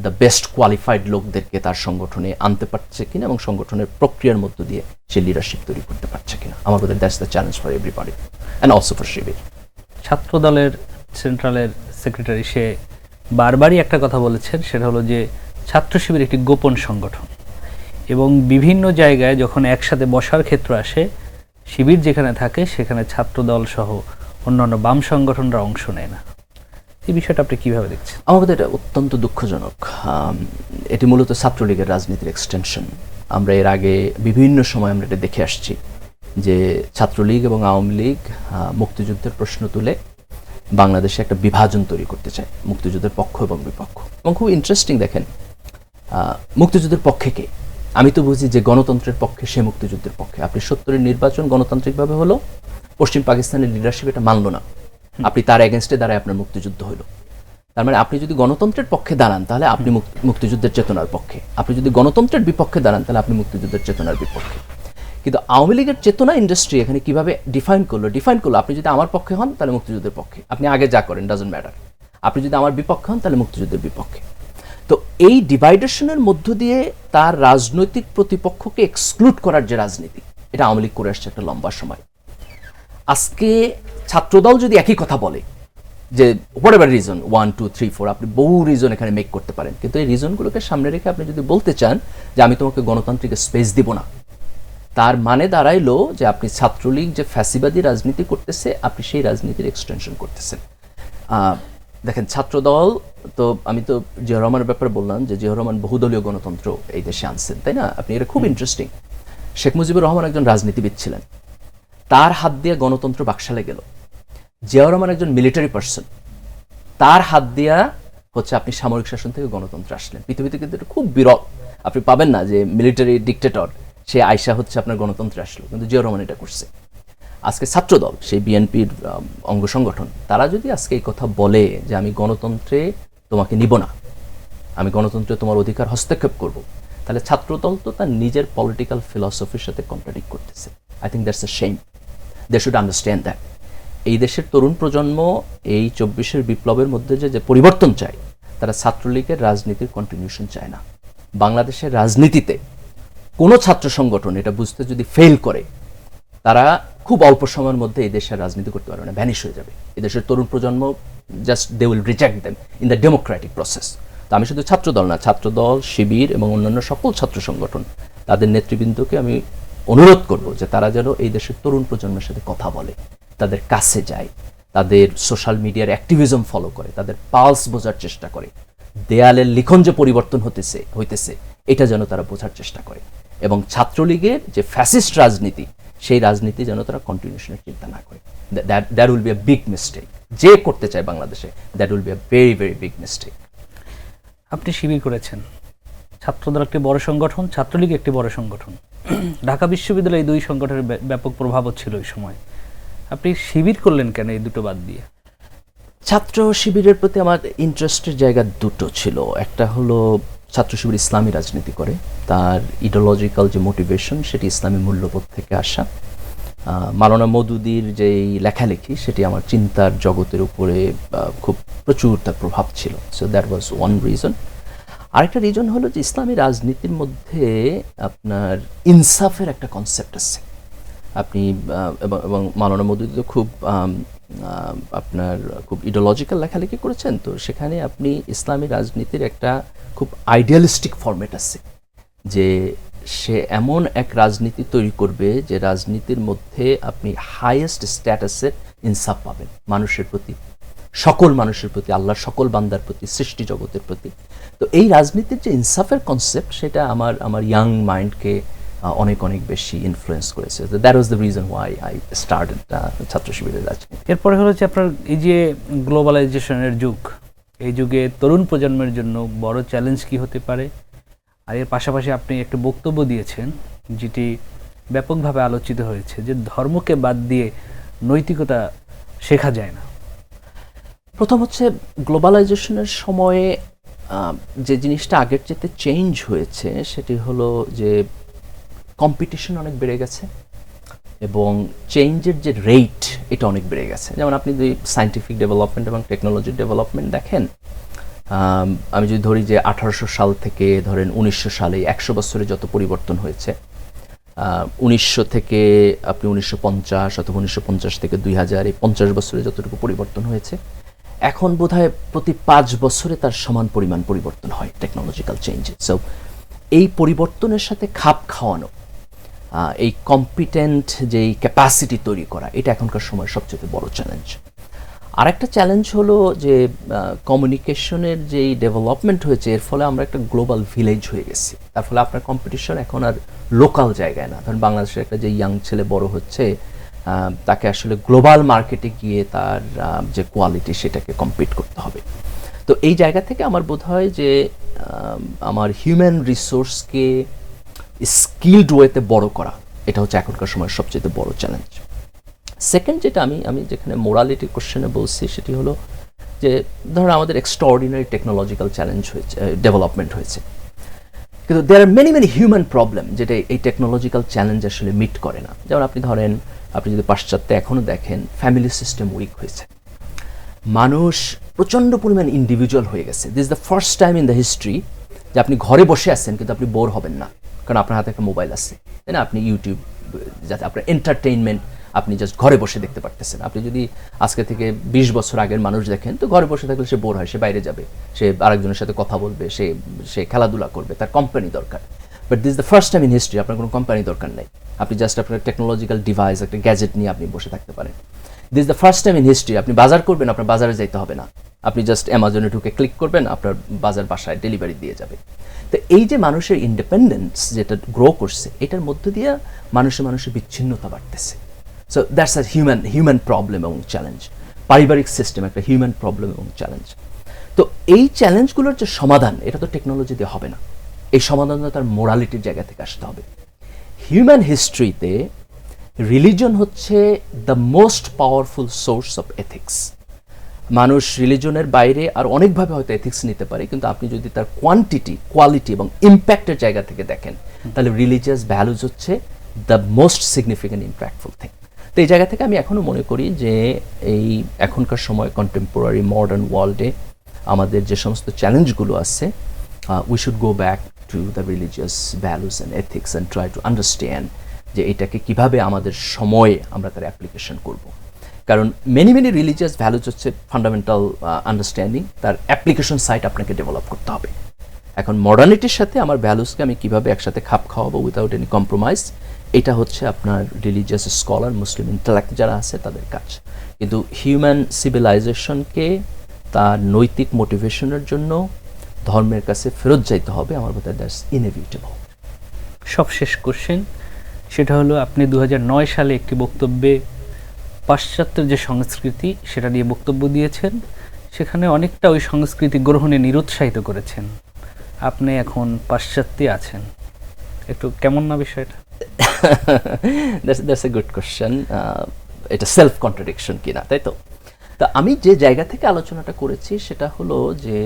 S1: দ্য বেস্ট কোয়ালিফাইড লোকদেরকে তার সংগঠনে আনতে পারছে কিনা, এবং সংগঠনের প্রক্রিয়ার মধ্য দিয়ে সে লিডারশিপ তৈরি করতে পারছে কিনা। আমার বোধ হয় that's the challenge for everybody and also for Shibir.
S2: ছাত্র দলের সেন্ট্রালের সেক্রেটারি সে বারবারই একটা কথা বলেছেন, সেটা হলো যে ছাত্র শিবির একটি গোপন সংগঠন, এবং বিভিন্ন জায়গায় যখন একসাথে বসার ক্ষেত্র আসে, শিবির যেখানে থাকে সেখানে ছাত্র দল সহ অন্যান্য বাম সংগঠনরা অংশ নেয় না, এই বিষয়টা আপনি কিভাবে দেখছেন?
S1: আমার মতে এটা অত্যন্ত দুঃখজনক। এটি মূলত ছাত্রলীগের রাজনীতির এক্সটেনশন। আমরা এর আগে বিভিন্ন সময় আমরা এটা দেখে আসছি যে ছাত্রলীগ এবং আওয়ামী লীগ মুক্তিযুদ্ধের প্রশ্ন তুলে বাংলাদেশে একটা বিভাজন তৈরি করতে চায়, মুক্তিযুদ্ধের পক্ষ এবং বিপক্ষ। এবং খুব ইন্টারেস্টিং, দেখেন মুক্তিযুদ্ধের পক্ষে কে? আমি তো বুঝি যে গণতন্ত্রের পক্ষে সে মুক্তিযুদ্ধের পক্ষে। আপনি 70-এর নির্বাচন গণতান্ত্রিকভাবে হলো, পশ্চিম পাকিস্তানের লিডারশিপ এটা মানল না, আপনি তার এগেনস্টে দাঁড়ায় আপনার মুক্তিযুদ্ধ হলো। তার মানে আপনি যদি গণতন্ত্রের পক্ষে দাঁড়ান তাহলে আপনি মুক্তিযুদ্ধের চেতনার পক্ষে, আপনি যদি গণতন্ত্রের বিপক্ষে দাঁড়ান তাহলে আপনি মুক্তিযুদ্ধের চেতনার বিপক্ষে। কিন্তু আওয়ামী লীগের চেতনা ইন্ডাস্ট্রি এখানে কিভাবে ডিফাইন করলো, আপনি যদি আমার পক্ষে হন তাহলে মুক্তিযুদ্ধের পক্ষে, আপনি আগে যা করেন ডাজন্ট ম্যাটার, আপনি যদি আমার বিপক্ষে হন তাহলে মুক্তিযুদ্ধের বিপক্ষে। তো এই ডিভাইডেশনের মধ্য দিয়ে তার রাজনৈতিক প্রতিপক্ষকে এক্সক্লুড করার যে রাজনীতি, এটা আওয়ামী লীগ করে আসছে একটা লম্বা সময়। আজকে ছাত্রদল যদি একই কথা বলে যে হোয়াট এভার রিজন 1, 2, 3, 4, আপনি বহু রিজন এখানে মেক করতে পারেন, কিন্তু এই রিজনগুলোকে সামনে রেখে আপনি যদি বলতে চান যে আমি তোমাকে গণতান্ত্রিক স্পেস দিব না, তার মানে দাঁড়াইলো যে আপনি ছাত্রলীগ যে ফ্যাসিবাদী রাজনীতি করতেছে আপনি সেই রাজনীতির এক্সটেনশন করতেছেন। দেখেন ছাত্রদল তো, আমি তো জিয়া রহমানের ব্যাপারে বললাম যে জিয়া রহমান বহুদলীয় গণতন্ত্র এই দেশে আনছেন, তাই না? আপনি এটা খুব ইন্টারেস্টিং। শেখ মুজিবুর রহমান একজন রাজনীতিবিদ ছিলেন, তার হাত দিয়ে গণতন্ত্র বাকশালে গেল। জিয়া রহমান একজন মিলিটারি পার্সন, তার হাত দিয়া হচ্ছে আপনি সামরিক শাসন থেকে গণতন্ত্র আসলেন। পৃথিবীতে কিন্তু এটা খুব বিরল, আপনি পাবেন না যে মিলিটারি ডিক্টেটর সে আয়সা হচ্ছে আপনার গণতন্ত্রে আসলো, কিন্তু জিয়া রহমান এটা করছে। আজকে ছাত্রদল, সেই বিএনপির অঙ্গ সংগঠন, তারা যদি আজকে এই কথা বলে যে আমি গণতন্ত্রে তোমাকে নিব না, আমি গণতন্ত্রে তোমার অধিকার হস্তক্ষেপ করব, তাহলে ছাত্রদল তো তার নিজের পলিটিক্যাল ফিলসফির সাথে কন্ট্রাডিক্ট করতেছে। I think that's a shame, they should understand that. এই দেশের তরুণ প্রজন্ম এই 24-এর বিপ্লবের মধ্যে যে পরিবর্তন চায়, তারা ছাত্রলীগের রাজনীতির কন্টিনিউশন চায় না। বাংলাদেশের রাজনীতিতে কোনো ছাত্র সংগঠন এটা বুঝতে যদি ফেল করে, তারা খুব অল্প সময়ের মধ্যে এই দেশের রাজনীতি করতে পারবে না, ভ্যানিশ হয়ে যাবে। এই দেশের তরুণ প্রজন্ম just they will reject them in the democratic process. তো আমি শুধু ছাত্রদল না, ছাত্রদল, শিবির এবং অন্যান্য সকল ছাত্র সংগঠন, তাদের নেতৃবৃন্দকে আমি অনুরোধ করব যে তারা যেন এই দেশের তরুণ প্রজন্মের সাথে কথা বলে, তাদের কাছে যায়, তাদের সোশ্যাল মিডিয়ার অ্যাক্টিভিজম ফলো করে, তাদের পালস বোঝার চেষ্টা করে, দেয়ালের লিখন যে পরিবর্তন হইতেছে এটা যেন তারা বোঝার চেষ্টা করে। এবং ছাত্রলীগের যে ফ্যাসিস্ট রাজনীতি, সেই রাজনীতি যেন তারা কন্টিনিউশনের চিন্তা না করে। That will be a big mistake. যে করতে চায় বাংলাদেশে, that will be a very very big mistake.
S2: আপনি শিবির করেছেন, ছাত্রদল একটি বড় সংগঠন, ছাত্রলীগ একটি বড় সংগঠন, ঢাকা বিশ্ববিদ্যালয়ে এই দুই সংগঠনের ব্যাপক প্রভাবও ছিল ওই সময়। আপনি শিবির করলেন কেন এই দুটো বাদ দিয়ে?
S1: ছাত্র শিবিরের প্রতি আমার ইন্টারেস্টের জায়গা দুটো ছিল। একটা হলো ছাত্র শিবির ইসলামী রাজনীতি করে, তার ইডিওলজিক্যাল যে মোটিভেশন সেটি ইসলামী মূল্যবোধ থেকে আসা। মাওলানা মওদুদীর যেই লেখালেখি সেটি আমার চিন্তার জগতের উপরে খুব প্রচুর তার প্রভাব ছিল। So that was one reason. আরেকটা রিজন হলো যে ইসলামী রাজনীতির মধ্যে আপনার ইনসাফের একটা কনসেপ্ট আছে। আপনি এবং মাওলানা মওদুদী তো খুব আপনার খুব ইডিওলজিক্যাল লেখালেখি করেছেন, তো সেখানে আপনি ইসলামী রাজনীতির একটা খুব আইডিয়ালিস্টিক ফরম্যাট আছে যে সে এমন এক রাজনীতি তৈরি করবে যে রাজনীতির মধ্যে আপনি হাইয়েস্ট স্ট্যাটাসের ইনসাফ পাবেন মানুষের প্রতি, সকল মানুষের প্রতি, আল্লাহর সকল বান্দার প্রতি, সৃষ্টি জগতের প্রতি। তো এই রাজনীতির যে ইনসাফের কনসেপ্ট সেটা আমার ইয়াং মাইন্ডকে অনেক অনেক বেশি ইনফ্লুয়েন্স করেছে। That was the reason why I started ছাত্র শিবিরের রাজনীতি।
S2: এরপরে হলো যে আপনার এই যে গ্লোবালাইজেশনের যুগ, এই যুগে তরুণ প্রজন্মের জন্য বড় চ্যালেঞ্জ কি হতে পারে? আর এর পাশাপাশি আপনি একটা বক্তব্য দিয়েছেন যেটি ব্যাপকভাবে আলোচিত হয়েছে, যে ধর্মকে বাদ দিয়ে নৈতিকতা শেখা যায় না।
S1: প্রথম হচ্ছে গ্লোবালাইজেশনের সময়ে যে জিনিসটা আগের চেয়ে চেঞ্জ হয়েছে সেটি হলো যে কম্পিটিশন অনেক বেড়ে গেছে এবং চেঞ্জের যে রেট এটা অনেক বেড়ে গেছে। যেমন আপনি যদি সায়েন্টিফিক ডেভেলপমেন্ট এবং টেকনোলজির ডেভেলপমেন্ট দেখেন, আমি যদি ধরি যে 1800 সাল থেকে ধরেন 1900 সালে 100 বছরে যত পরিবর্তন হয়েছে, 1900 থেকে আপনি 1950 অথবা 1950 থেকে 2000 এই 50 বছরে যতটুকু পরিবর্তন হয়েছে, এখন বোধহয় প্রতি 5 বছরে তার সমান পরিমাণ পরিবর্তন হয় টেকনোলজিক্যাল চেঞ্জে। সো এই পরিবর্তনের সাথে খাপ খাওয়ানো এই কম্পিটেন্ট যেই ক্যাপাসিটি তৈরি করা, এটা এখনকার সময় সবচেয়ে বড় চ্যালেঞ্জ। আরেকটা চ্যালেঞ্জ হলো যে কমিউনিকেশনের যেই ডেভেলপমেন্ট হয়েছে, এর ফলে আমরা একটা গ্লোবাল ভিলেজ হয়ে গেছি। তার ফলে আপনার কম্পিটিশন এখন আর লোকাল জায়গায় না। ধরুন বাংলাদেশের একটা যে ইয়াং ছেলে বড় হচ্ছে, তাকে আসলে গ্লোবাল মার্কেটে গিয়ে তার যে কোয়ালিটি সেটাকে কম্পিট করতে হবে। তো এই জায়গা থেকে আমার বোধ হয় যে আমার হিউম্যান রিসোর্সকে স্কিলড ওয়েতে বড় করা, এটা হচ্ছে এখনকার সময়ের সবচেয়ে বড় চ্যালেঞ্জ। সেকেন্ড যেটা আমি যেখানে মোরালিটির কোশ্চেনে বলছি, সেটি হলো যে ধরুন আমাদের এক্সট্রাঅর্ডিনারি টেকনোলজিক্যাল চ্যালেঞ্জ হয়েছে, ডেভেলপমেন্ট হয়েছে, কিন্তু দেয়ার আর মেনি হিউম্যান প্রবলেম যেটা এই টেকনোলজিক্যাল চ্যালেঞ্জ আসলে মিট করে না। যেমন আপনি ধরেন, আপনি যদি পাশ্চাত্যে এখনও দেখেন, ফ্যামিলি সিস্টেম উইক হয়েছে, মানুষ প্রচণ্ড পরিমাণ ইন্ডিভিজুয়াল হয়ে গেছে। This is the first time in the history যে আপনি ঘরে বসে আছেন কিন্তু আপনি বোর হবেন না, কারণ আপনার হাতে একটা মোবাইল আছে, তাই না? আপনি ইউটিউব, যাতে আপনার এন্টারটেইনমেন্ট আপনি জাস্ট ঘরে বসে দেখতে পারতেছেন। আপনি যদি আজকে থেকে 20 বছর আগের মানুষ দেখেন, তো ঘরে বসে থাকলে সে বোর হয়, সে বাইরে যাবে, সে আরেকজনের সাথে কথা বলবে, সে খেলাধুলা করবে, তার কোম্পানি দরকার। But this the first time in history আপনার কোনো কোম্পানি দরকার নেই, আপনি জাস্ট আপনার টেকনোলজিক্যাল ডিভাইস, একটা গ্যাজেট নিয়ে আপনি বসে থাকতে পারেন। This the first time in history আপনি বাজার করবেন, আপনার বাজারে যাইতে হবে না, আপনি জাস্ট অ্যামাজনে ঢুকে ক্লিক করবেন, আপনার বাজার বাসায় ডেলিভারি দিয়ে যাবে। তো এই যে মানুষের ইন্ডিপেন্ডেন্স যেটা গ্রো করছে, এটার মধ্য দিয়ে মানুষের বিচ্ছিন্নতা বাড়তেছে। So that's a human problem এবং চ্যালেঞ্জ। পারিবারিক সিস্টেম একটা হিউম্যান প্রবলেম এবং চ্যালেঞ্জ। তো এই চ্যালেঞ্জগুলোর যে সমাধান, এটা তো টেকনোলজি দিয়ে হবে না। এই সমাধানটা তার মোরালিটির জায়গা থেকে আসতে হবে। হিউম্যান হিস্ট্রিতে রিলিজন হচ্ছে the most powerful source of ethics. মানুষ রিলিজনের বাইরে আর অনেকভাবে হয়তো এথিক্স নিতে পারে, কিন্তু আপনি যদি তার কোয়ান্টিটি, কোয়ালিটি এবং ইম্প্যাক্টের জায়গা থেকে দেখেন, তাহলে রিলিজিয়াস ভ্যালুজ হচ্ছে the most significant impactful thing. তো এই জায়গা থেকে আমি এখনও মনে করি যে এই এখনকার সময় কন্টেম্পোরারি মডার্ন ওয়ার্ল্ডে আমাদের যে সমস্ত চ্যালেঞ্জগুলো আছে, we should go back to the religious values and ethics and try to understand যে এটাকে কীভাবে আমাদের সময়ে আমরা তার অ্যাপ্লিকেশন করব। কারণ মেনি রিলিজিয়াস ভ্যালুজ হচ্ছে ফান্ডামেন্টাল আন্ডারস্ট্যান্ডিং, তার অ্যাপ্লিকেশন সাইট আপনাকে ডেভেলপ করতে হবে। এখন মডার্নিটির সাথে আমার ভ্যালুজকে আমি কীভাবে একসাথে খাপ খাওয়াবো উইথাউট এনি কম্প্রোমাইজ, এটা হচ্ছে আপনার রিলিজিয়াস স্কলার, মুসলিম ইন্টেলেক্ট যারা আছে তাদের কাজ। কিন্তু হিউম্যান সিভিলাইজেশনকে তার নৈতিক মোটিভেশনের জন্য ধর্মের কাছে ফেরত যাইতে হবে, আমার বোধ হয় দ্যাটস ইনএভিটেবল।
S2: সব শেষ কোশ্চেন, সেটা হলো আপনি 2009 সালে একটি বক্তব্যে পাশ্চাত্যের যে সংস্কৃতি সেটা নিয়ে বক্তব্য দিয়েছেন, সেখানে অনেকটা ওই সংস্কৃতি গ্রহণে নিরুৎসাহিত করেছেন। আপনি এখন পাশ্চাত্যে আছেন, একটু কেমন না বিষয়টা?
S1: That's a good question. এটা সেলফ কন্ট্রাডিকশন কিনা, তাই তো? তা আমি যে জায়গা থেকে আলোচনাটা করেছি সেটা হলো যে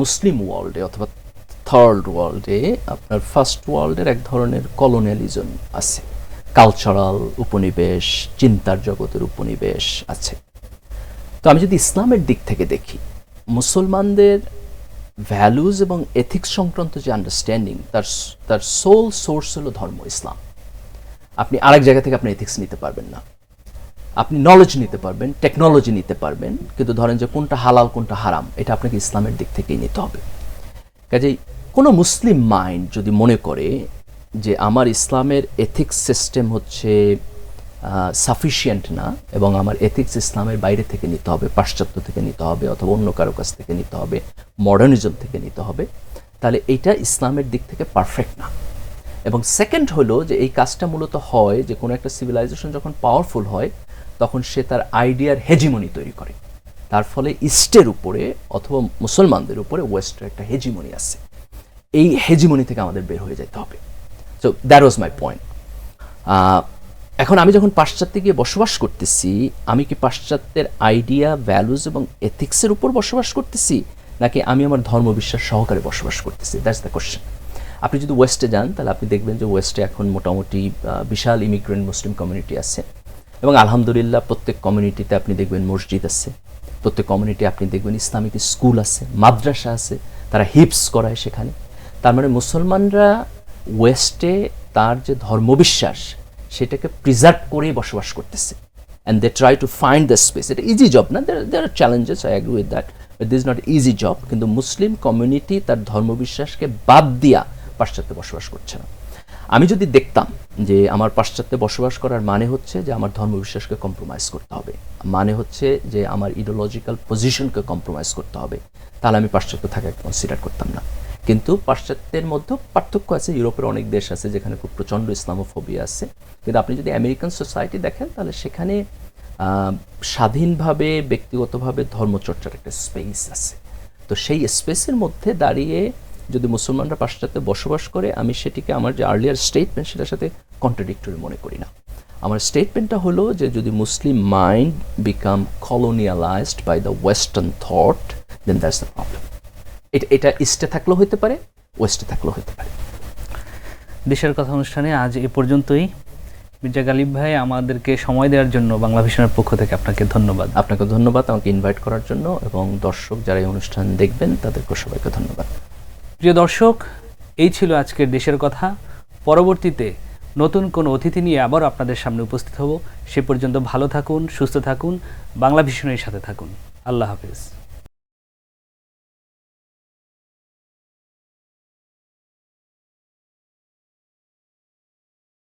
S1: মুসলিম ওয়ার্ল্ডে অথবা থার্ড ওয়ার্ল্ডে আপনার ফার্স্ট ওয়ার্ল্ডের এক ধরনের কলোনিয়ালিজম আছে, কালচারাল উপনিবেশ, চিন্তার জগতের উপনিবেশ আছে। তো আমি যদি ইসলামের দিক থেকে দেখি, মুসলমানদের ভ্যালুজ এবং এথিক্স সংক্রান্ত যে আন্ডারস্ট্যান্ডিং, তার সোল সোর্স হলো ধর্ম ইসলাম। আপনি আরেক জায়গা থেকে আপনি এথিক্স নিতে পারবেন না। আপনি নলেজ নিতে পারবেন, টেকনোলজি নিতে পারবেন, কিন্তু ধরেন যে কোনটা হালাল কোনটা হারাম, এটা আপনাকে ইসলামের দিক থেকেই নিতে হবে। কাজেই কোনো মুসলিম মাইন্ড যদি মনে করে যে আমার ইসলামের এথিক্স সিস্টেম হচ্ছে সাফিসিয়েন্ট না এবং আমার এথিক্স ইসলামের বাইরে থেকে নিতে হবে, পাশ্চাত্য থেকে নিতে হবে অথবা অন্য কারো কাছ থেকে নিতে হবে, মডার্নিজম থেকে নিতে হবে, তাহলে এইটা ইসলামের দিক থেকে পারফেক্ট না। এবং সেকেন্ড হলো যে এই কাজটা মূলত হয় যে কোনো একটা সিভিলাইজেশন যখন পাওয়ারফুল হয়, তখন সে তার আইডিয়ার হেজিমনি তৈরি করে। তার ফলে ইস্টের উপরে অথবা মুসলমানদের উপরে ওয়েস্টের একটা হেজিমনি আছে। এই হেজিমনি থেকে আমাদের বের হয়ে যেতে হবে। So that was my point. এখন আমি যখন পাশ্চাত্যে গিয়ে বসবাস করতেছি, আমি কি পাশ্চাত্যের আইডিয়া, ভ্যালুজ এবং এথিক্সের উপর বসবাস করতেছি, নাকি আমি আমার ধর্মবিশ্বাস সহকারে বসবাস করতেছি? That's the question. আপনি যদি ওয়েস্টে যান, তাহলে আপনি দেখবেন যে ওয়েস্টে এখন মোটামুটি বিশাল ইমিগ্রেন্ট মুসলিম কমিউনিটি আছে, এবং আলহামদুলিল্লাহ প্রত্যেক কমিউনিটিতে আপনি দেখবেন মসজিদ আছে, প্রত্যেক কমিউনিটি আপনি দেখবেন ইসলামিক স্কুল আছে, মাদ্রাসা আছে, তারা হিপস করায় সেখানে। তার মানে মুসলমানরা ওয়েস্টে তার যে ধর্মবিশ্বাস সেটাকে প্রিজার্ভ করেই বসবাস করতেছে, and they try to find the space. এটা ইজি জব না, there are challenges, I agree with that, but this is not easy job. কিন্তু মুসলিম কমিউনিটি তার ধর্মবিশ্বাসকে বাদ দিয়া পাশ্চাত্যে বসবাস করছে না। আমি যদি দেখতাম যে আমার পাশ্চাত্যে বসবাস করার মানে হচ্ছে যে আমার ধর্মবিশ্বাসকে কম্প্রোমাইজ করতে হবে, মানে হচ্ছে যে আমার ইডিওলজিক্যাল পজিশনকে কম্প্রোমাইজ করতে হবে, তাহলে আমি পাশ্চাত্য থাকা কনসিডার করতাম না। কিন্তু পাশ্চাত্যের মধ্যে পার্থক্য আছে, ইউরোপের অনেক দেশ আছে যেখানে খুব প্রচণ্ড ইসলামোফোবিয়া আছে, কিন্তু আপনি যদি আমেরিকান সোসাইটি দেখেন তাহলে সেখানে স্বাধীনভাবে ব্যক্তিগতভাবে ধর্মচর্চার একটা স্পেস আছে। তো সেই স্পেসের মধ্যে দাঁড়িয়ে যদি মুসলমানরা পাশ্চাত্যে বসবাস করে, আমি সেটিকে আমার যে আর্লিয়ার স্টেটমেন্ট সেটার সাথে কন্ট্রাডিক্টরি মনে করি না। আমার স্টেটমেন্টটা হলো যে যদি Muslim mind become colonialised by the western thought, then that's the problem. এটা ইস্টে থাকলেও হতে পারে, ওয়েস্টে থাকলেও হতে পারে।
S2: দেশের কথা অনুষ্ঠানে আজ এ পর্যন্তই। মির্জা গালিব ভাই, আমাদেরকে সময় দেওয়ার জন্য বাংলা ভিশনের পক্ষ থেকে আপনাকে ধন্যবাদ।
S1: আপনাকে ধন্যবাদ আমাকে ইনভাইট করার জন্য, এবং দর্শক যারা এই অনুষ্ঠান দেখবেন তাদেরকে সবাইকে ধন্যবাদ।
S2: প্রিয় দর্শক, এই ছিল আজকের দেশের কথা। পরবর্তীতে নতুন কোনো অতিথি নিয়ে আবার আপনাদের সামনে উপস্থিত হব। সে পর্যন্ত ভালো থাকুন, সুস্থ থাকুন, বাংলা ভিশনের সাথে থাকুন। আল্লাহ হাফেজ।